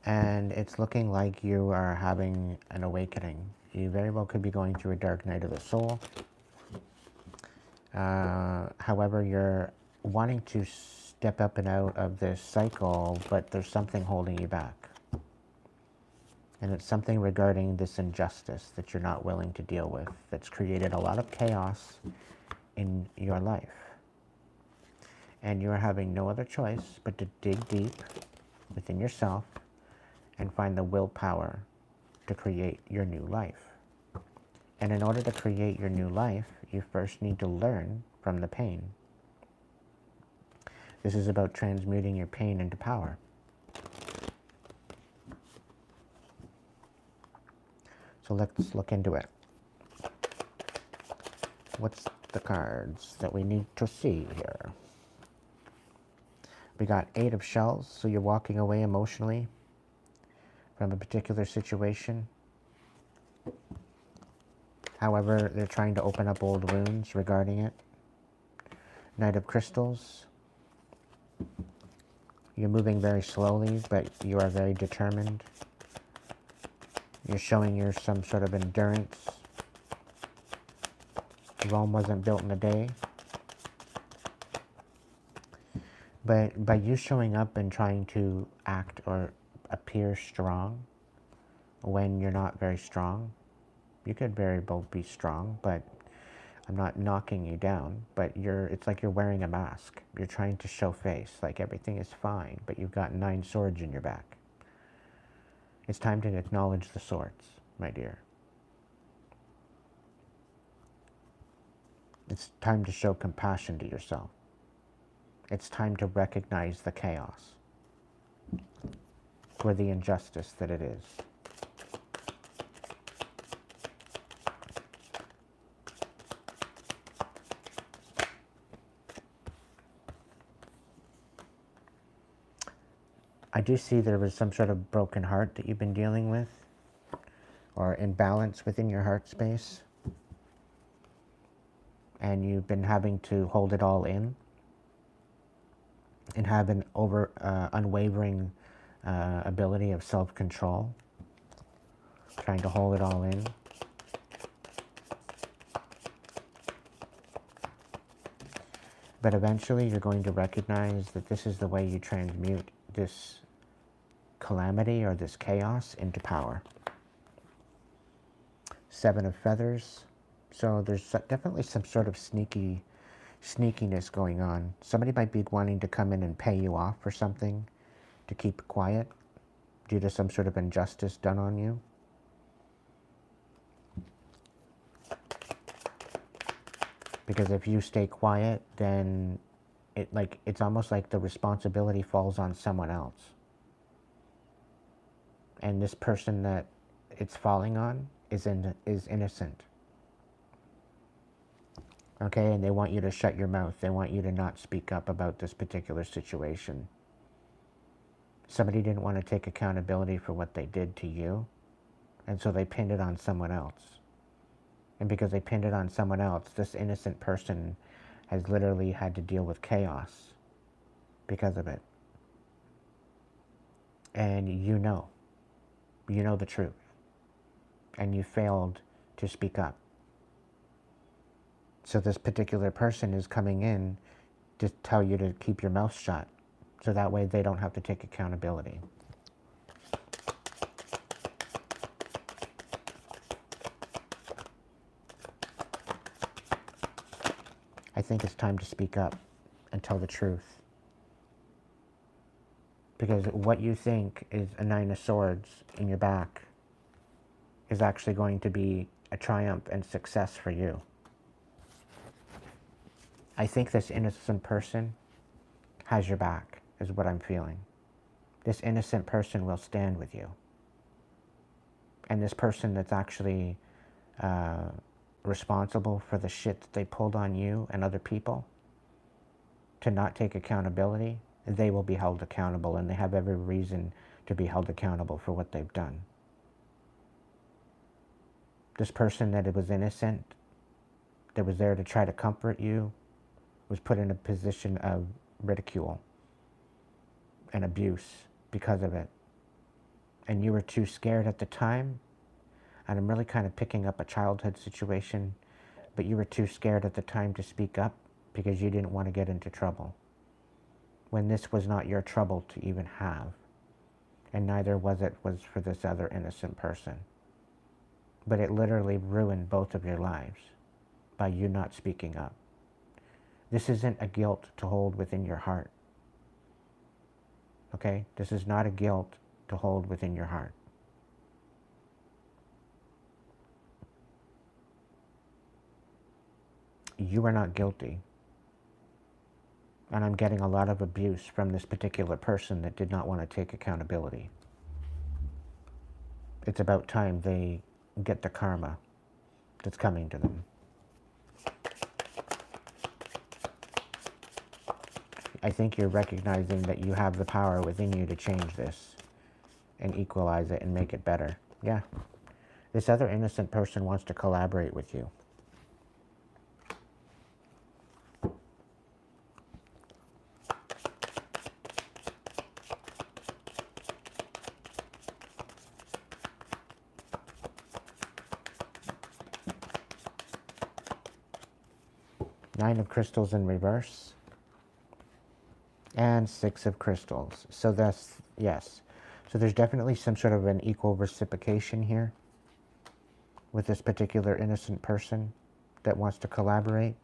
And it's looking like you are having an awakening. You very well could be going through a dark night of the soul. However, you're wanting to step up and out of this cycle, but there's something holding you back. And it's something regarding this injustice that you're not willing to deal with, that's created a lot of chaos in your life. And you're having no other choice but to dig deep within yourself and find the willpower to create your new life. And in order to create your new life, you first need to learn from the pain. This is about transmuting your pain into power. So let's look into it. What's the cards that we need to see here? We got 8 of shells, so you're walking away emotionally from a particular situation. However, they're trying to open up old wounds regarding it. Knight of crystals. You're moving very slowly, but you are very determined. You're showing you're some sort of endurance. Rome wasn't built in a day. But by you showing up and trying to act or appear strong when you're not very strong, you could very well be strong, but I'm not knocking you down, but it's like you're wearing a mask. You're trying to show face, like everything is fine, but you've got 9 swords in your back. It's time to acknowledge the swords, my dear. It's time to show compassion to yourself. It's time to recognize the chaos for the injustice that it is. I do see there was some sort of broken heart that you've been dealing with, or imbalance within your heart space, and you've been having to hold it all in and have an unwavering ability of self-control, trying to hold it all in. But eventually you're going to recognize that this is the way you transmute this calamity or this chaos into power. 7 of feathers. So there's definitely some sort of sneakiness going on. Somebody might be wanting to come in and pay you off for something to keep quiet due to some sort of injustice done on you. Because if you stay quiet, then it's almost like the responsibility falls on someone else. And this person that it's falling on is innocent. Okay, and they want you to shut your mouth. They want you to not speak up about this particular situation. Somebody didn't want to take accountability for what they did to you, and so they pinned it on someone else. And because they pinned it on someone else, this innocent person has literally had to deal with chaos because of it. And you know the truth. And you failed to speak up. So this particular person is coming in to tell you to keep your mouth shut, so that way they don't have to take accountability. I think it's time to speak up and tell the truth. Because what you think is a 9 of swords in your back is actually going to be a triumph and success for you. I think this innocent person has your back, is what I'm feeling. This innocent person will stand with you. And this person that's actually responsible for the shit that they pulled on you and other people to not take accountability, they will be held accountable, and they have every reason to be held accountable for what they've done. This person that it was innocent, that was there to try to comfort you, was put in a position of ridicule and abuse because of it. And you were too scared at the time, and I'm really kind of picking up a childhood situation, but you were too scared at the time to speak up because you didn't want to get into trouble. When this was not your trouble to even have, and neither was for this other innocent person. But it literally ruined both of your lives by you not speaking up. This isn't a guilt to hold within your heart. Okay? This is not a guilt to hold within your heart. You are not guilty. And I'm getting a lot of abuse from this particular person that did not want to take accountability. It's about time they get the karma that's coming to them. I think you're recognizing that you have the power within you to change this and equalize it and make it better. Yeah. This other innocent person wants to collaborate with you. Nine of crystals in reverse. And 6 of crystals. So that's, yes. So there's definitely some sort of an equal reciprocation here with this particular innocent person that wants to collaborate.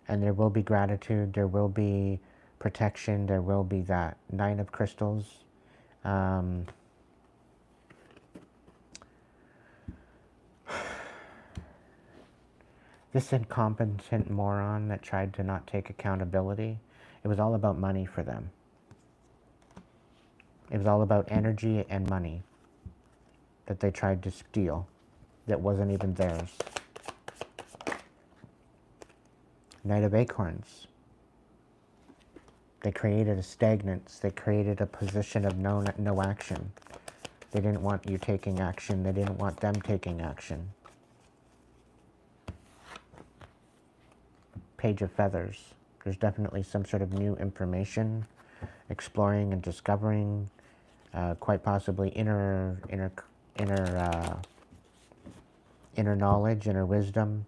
And there will be gratitude, there will be protection, there will be that. 9 of crystals. This incompetent moron that tried to not take accountability, it was all about money for them. It was all about energy and money that they tried to steal that wasn't even theirs. Knight of Acorns. They created a stagnance. They created a position of no action. They didn't want you taking action. They didn't want them taking action. Page of Feathers. There's definitely some sort of new information, exploring and discovering, quite possibly inner knowledge, inner wisdom,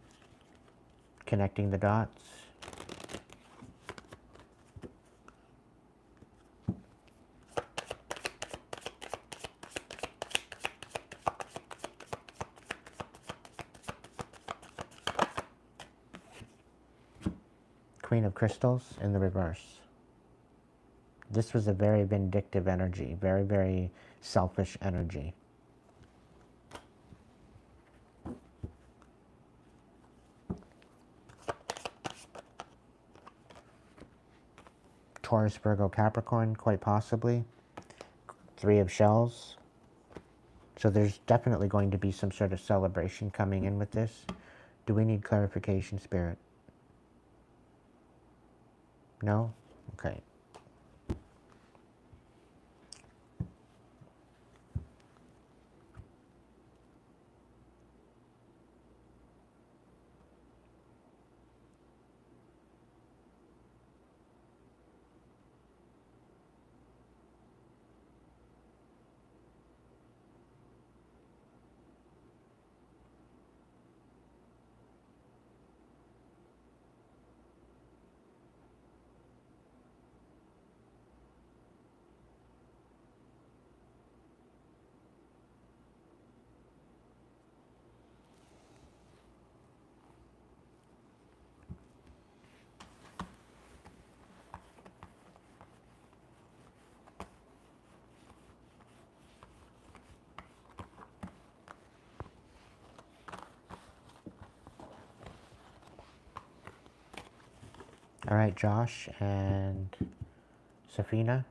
connecting the dots. Queen of Crystals in the reverse. This was a very vindictive energy, very, very selfish energy. Taurus, Virgo, Capricorn, quite possibly. Three of Shells. So there's definitely going to be some sort of celebration coming in with this. Do we need clarification, Spirit? No? Okay. All right, Josh and Safina,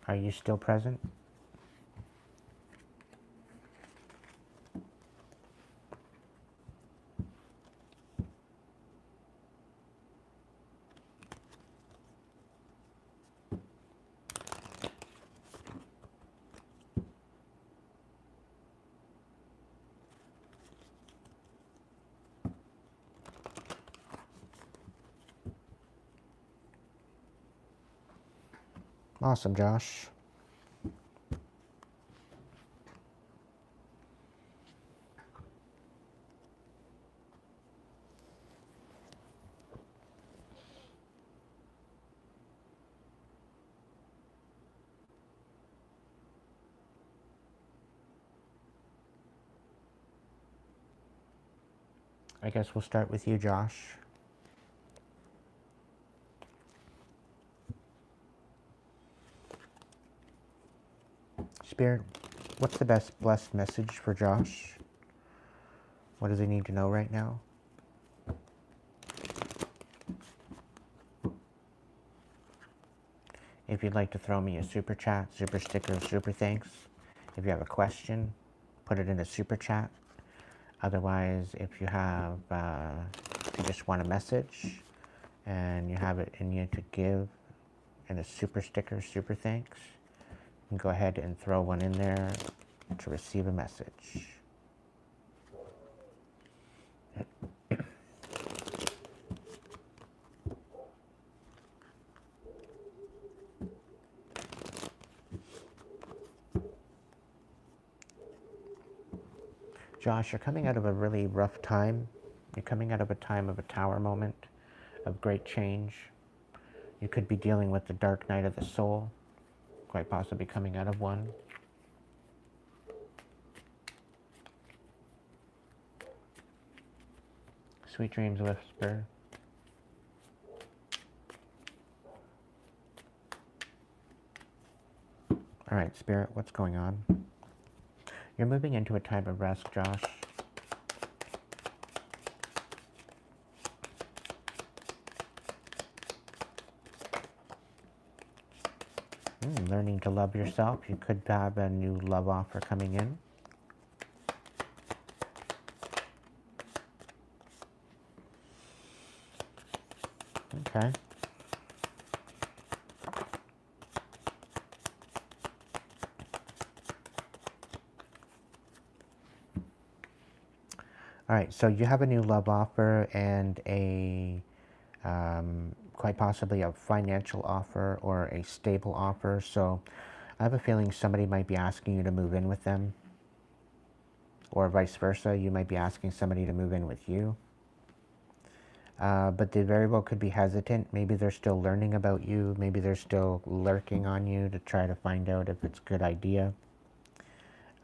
are you still present? Awesome, Josh. I guess we'll start with you, Josh. Spirit, what's the best blessed message for Josh? What does he need to know right now? If you'd like to throw me a super chat, super sticker, super thanks. If you have a question, put it in a super chat. Otherwise, if you have, if you just want a message and you have it in you to give in a super sticker, super thanks, you can go ahead and throw one in there to receive a message. Josh, you're coming out of a really rough time. You're coming out of a time of a tower moment, of great change. You could be dealing with the dark night of the soul, quite possibly coming out of one. Sweet dreams, Whisper. All right, Spirit, what's going on? You're moving into a time of rest, Josh. Learning to love yourself. You could have a new love offer coming in. Okay. All right, so you have a new love offer and a quite possibly a financial offer or a stable offer. So I have a feeling somebody might be asking you to move in with them, or vice versa. You might be asking somebody to move in with you. But they very well could be hesitant. Maybe they're still learning about you. Maybe they're still lurking on you to try to find out if it's a good idea.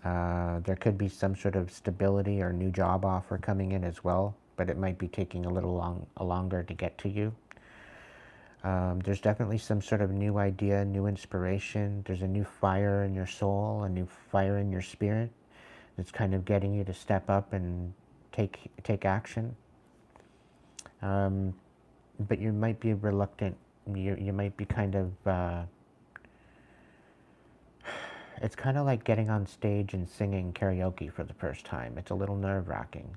There could be some sort of stability or new job offer coming in as well but it might be taking a little longer to get to you. There's definitely some sort of new idea, new inspiration. There's a new fire in your soul, a new fire in your spirit that's kind of getting you to step up and take action. But you might be reluctant. You might be kind of... it's kind of like getting on stage and singing karaoke for the first time. It's a little nerve-wracking.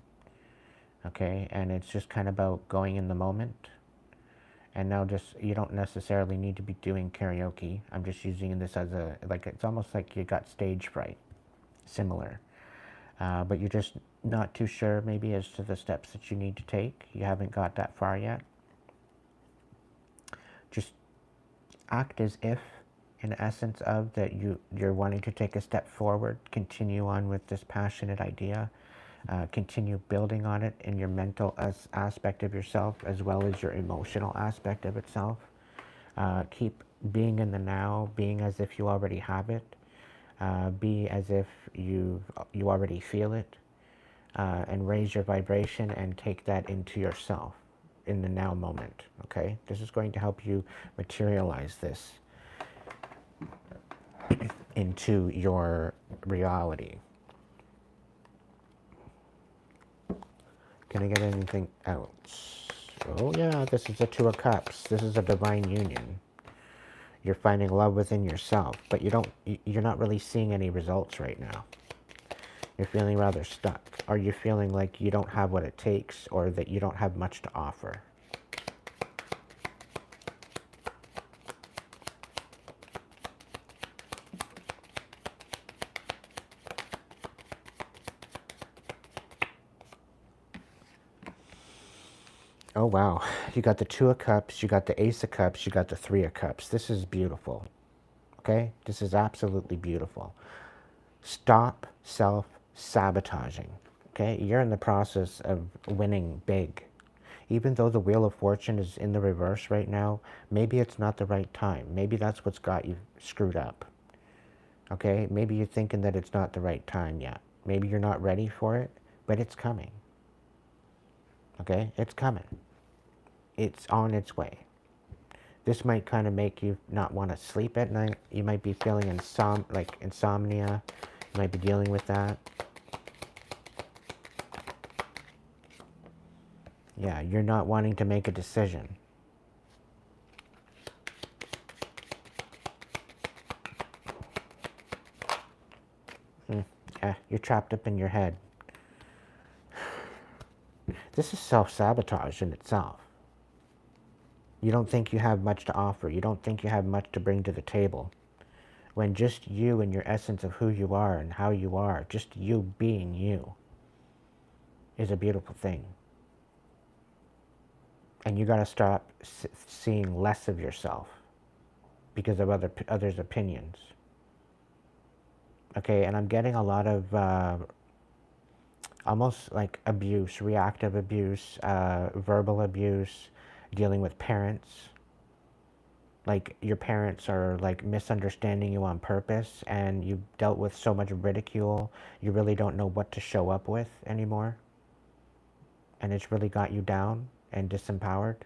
Okay? And it's just kind of about going in the moment. And now you don't necessarily need to be doing karaoke. I'm just using this as it's almost like you got stage fright. Similar. But you're just not too sure maybe as to the steps that you need to take. You haven't got that far yet. Just act as if, in essence of, that you're wanting to take a step forward. Continue on with this passionate idea. Continue building on it in your mental aspect of yourself as well as your emotional aspect of itself. Keep being in the now, being as if you already have it. Be as if you already feel it. And raise your vibration and take that into yourself in the now moment. Okay? This is going to help you materialize this into your reality. Can I get anything else? Oh yeah, this is a Two of Cups. This is a divine union. You're finding love within yourself, but you're not really seeing any results right now. You're feeling rather stuck. Or you're feeling like you don't have what it takes, or that you don't have much to offer. Oh wow, you got the Two of Cups, you got the Ace of Cups, you got the Three of Cups. This is beautiful, okay? This is absolutely beautiful. Stop self-sabotaging, okay? You're in the process of winning big. Even though the Wheel of Fortune is in the reverse right now, maybe it's not the right time. Maybe that's what's got you screwed up, okay? Maybe you're thinking that it's not the right time yet. Maybe you're not ready for it, but it's coming, okay? It's coming. It's on its way. This might kind of make you not want to sleep at night. You might be feeling insomnia. You might be dealing with that. Yeah, you're not wanting to make a decision. You're trapped up in your head. This is self-sabotage in itself. You don't think you have much to offer. You don't think you have much to bring to the table. When just you and your essence of who you are and how you are, just you being you, is a beautiful thing. And you got to stop seeing less of yourself because of others' opinions. Okay, and I'm getting a lot of almost like abuse, reactive abuse, verbal abuse, dealing with parents. Like your parents are like misunderstanding you on purpose, and you've dealt with so much ridicule, you really don't know what to show up with anymore. And it's really got you down and disempowered.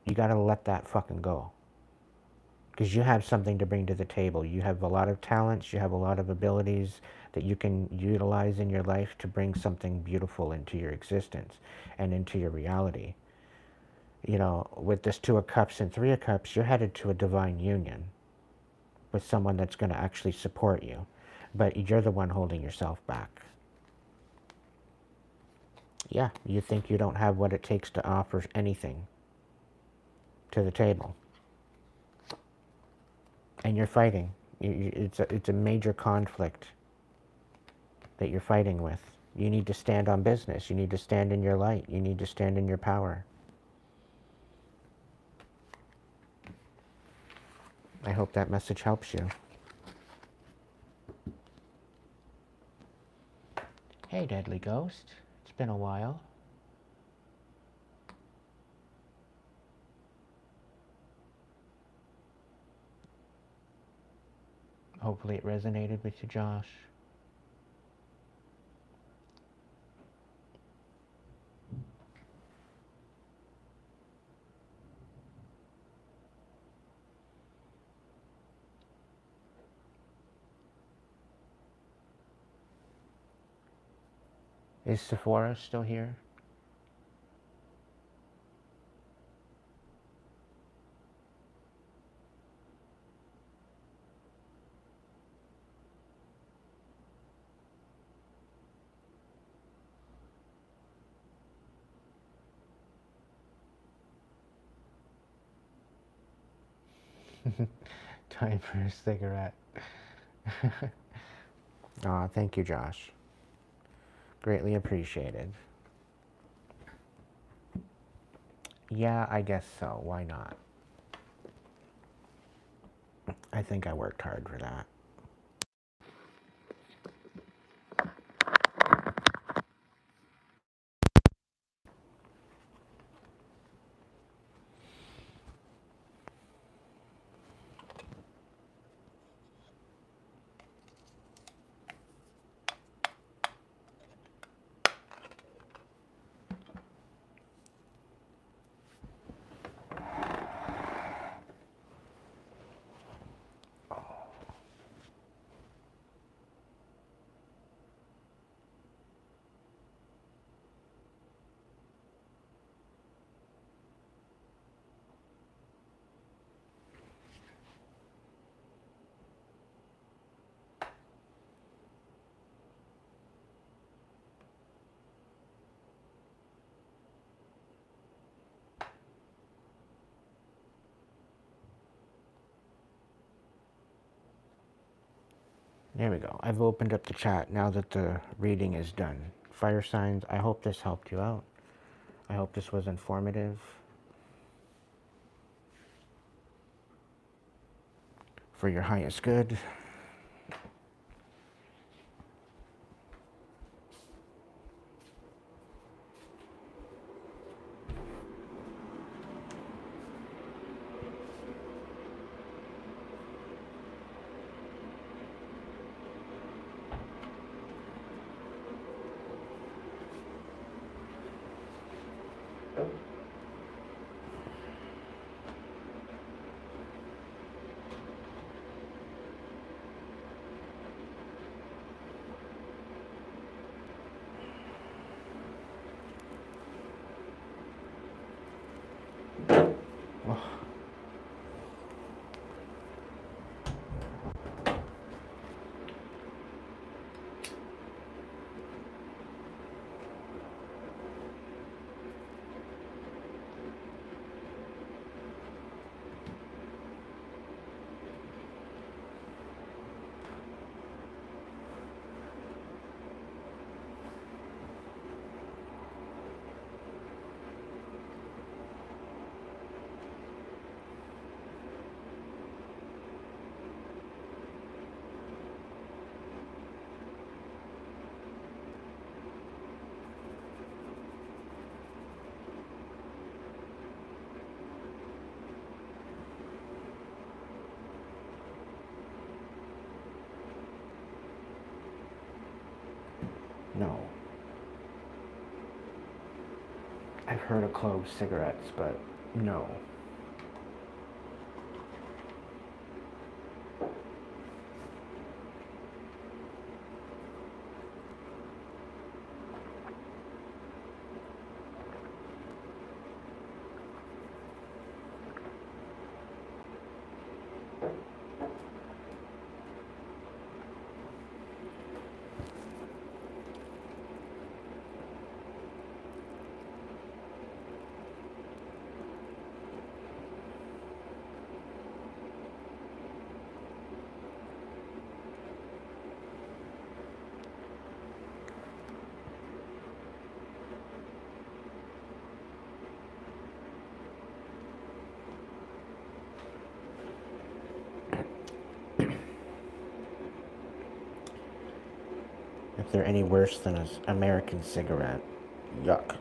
You gotta let that fucking go. Because you have something to bring to the table. You have a lot of talents, you have a lot of abilities that you can utilize in your life to bring something beautiful into your existence and into your reality. You know, with this Two of Cups and Three of Cups, you're headed to a divine union with someone that's going to actually support you. But you're the one holding yourself back. Yeah, you think you don't have what it takes to offer anything to the table. And you're fighting. It's a major conflict that you're fighting with. You need to stand on business. You need to stand in your light. You need to stand in your power. I hope that message helps you. Hey, Deadly Ghost. It's been a while. Hopefully it resonated with you, Josh. Is Sephora still here? Time for a cigarette. Aw, thank you, Josh. Greatly appreciated. Yeah, I guess so. Why not? I think I worked hard for that. There we go. I've opened up the chat now that the reading is done. Fire signs, I hope this helped you out. I hope this was informative. For your highest good. No. I've heard of clove cigarettes, but no. If they're any worse than an American cigarette, yuck.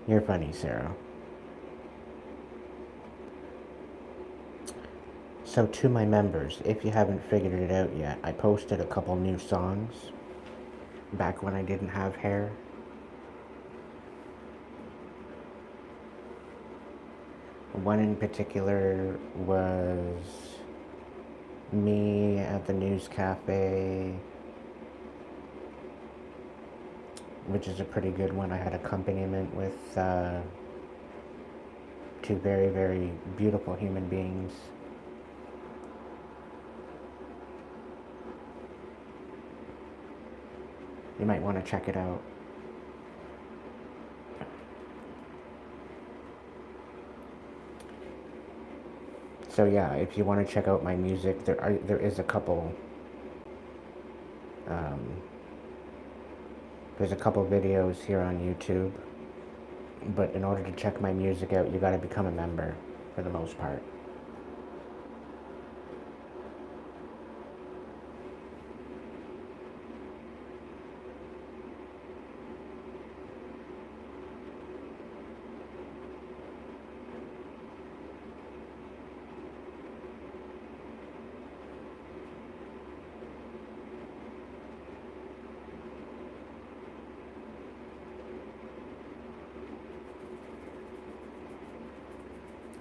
You're funny, Sarah. So to my members, if you haven't figured it out yet, I posted a couple new songs back when I didn't have hair. One in particular was me at the news cafe, which is a pretty good one. I had accompaniment with two very, very beautiful human beings. You might want to check it out. So yeah, if you want to check out my music, there is a couple um, there's a couple videos here on YouTube. But in order to check my music out, you got to become a member for the most part.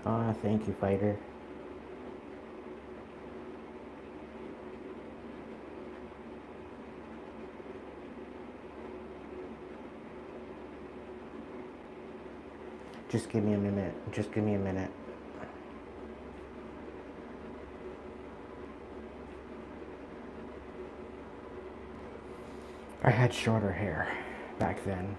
Ah, thank you, fighter. Just give me a minute. Just give me a minute. I had shorter hair back then.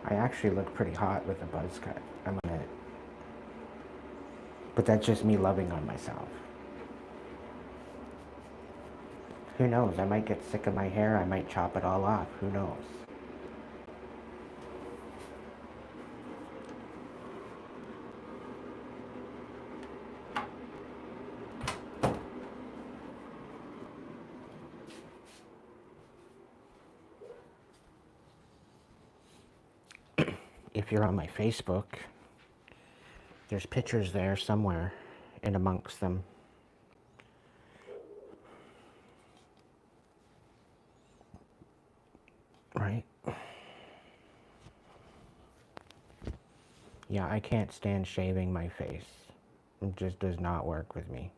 I actually look pretty hot with a buzz cut. I'm gonna, but that's just me loving on myself. Who knows? I might get sick of my hair. I might chop it all off. Who knows? If you're on my Facebook, there's pictures there somewhere in amongst them. Right? Yeah, I can't stand shaving my face. It just does not work with me.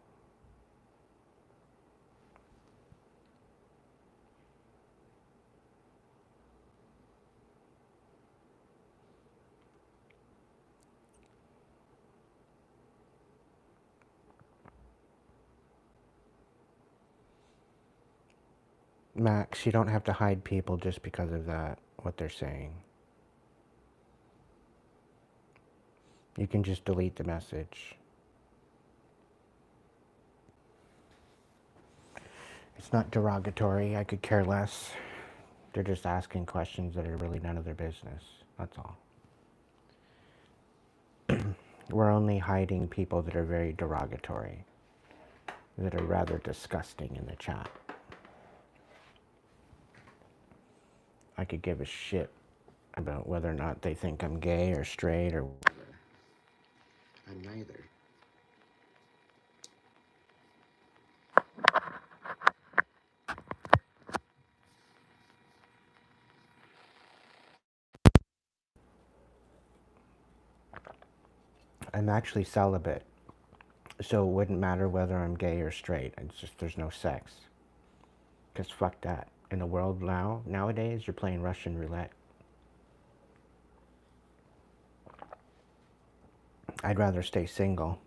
Max, you don't have to hide people just because of that, what they're saying. You can just delete the message. It's not derogatory. I could care less. They're just asking questions that are really none of their business. That's all. We're only hiding people that are very derogatory, that are rather disgusting in the chat. I could give a shit about whether or not they think I'm gay or straight or whatever. I'm neither. I'm actually celibate, so it wouldn't matter whether I'm gay or straight. It's just there's no sex. Because fuck that. In the world nowadays, you're playing Russian roulette. I'd rather stay single.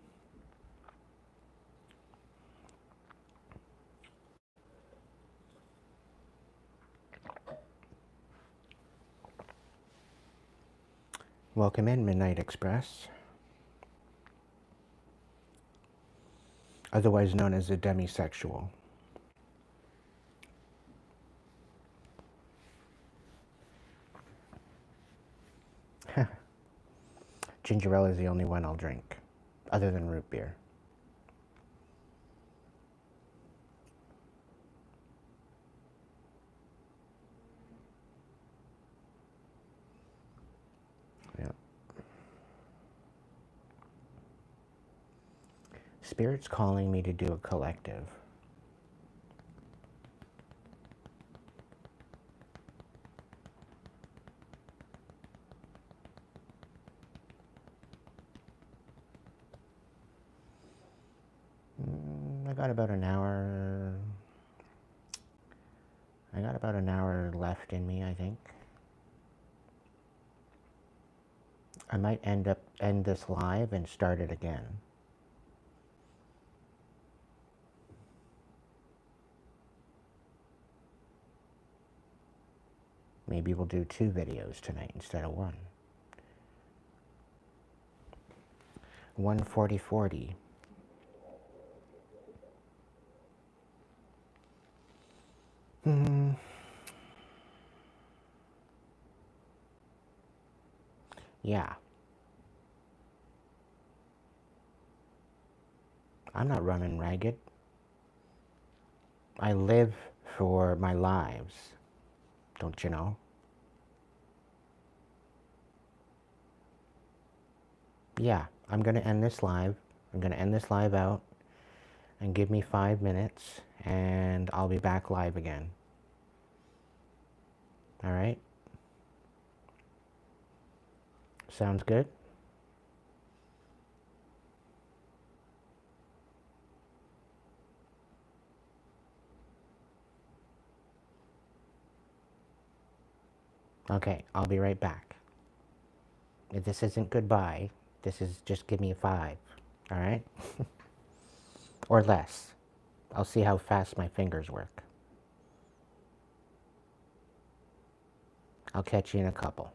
Welcome in, Midnight Express. Otherwise known as a demisexual. Ginger ale is the only one I'll drink, other than root beer. Yeah. Spirit's calling me to do a collective. I got about an hour. I got about an hour left in me, I think. I might end this live and start it again. Maybe we'll do 2 videos tonight instead of 1. 1:40. Yeah. I'm not running ragged. I live for my lives. Don't you know? Yeah, I'm going to end this live. I'm going to end this live out and give me 5 minutes and I'll be back live again. All right? Sounds good? Okay, I'll be right back. If this isn't goodbye, this is just give me a 5. All right? Or less. I'll see how fast my fingers work. I'll catch you in a couple.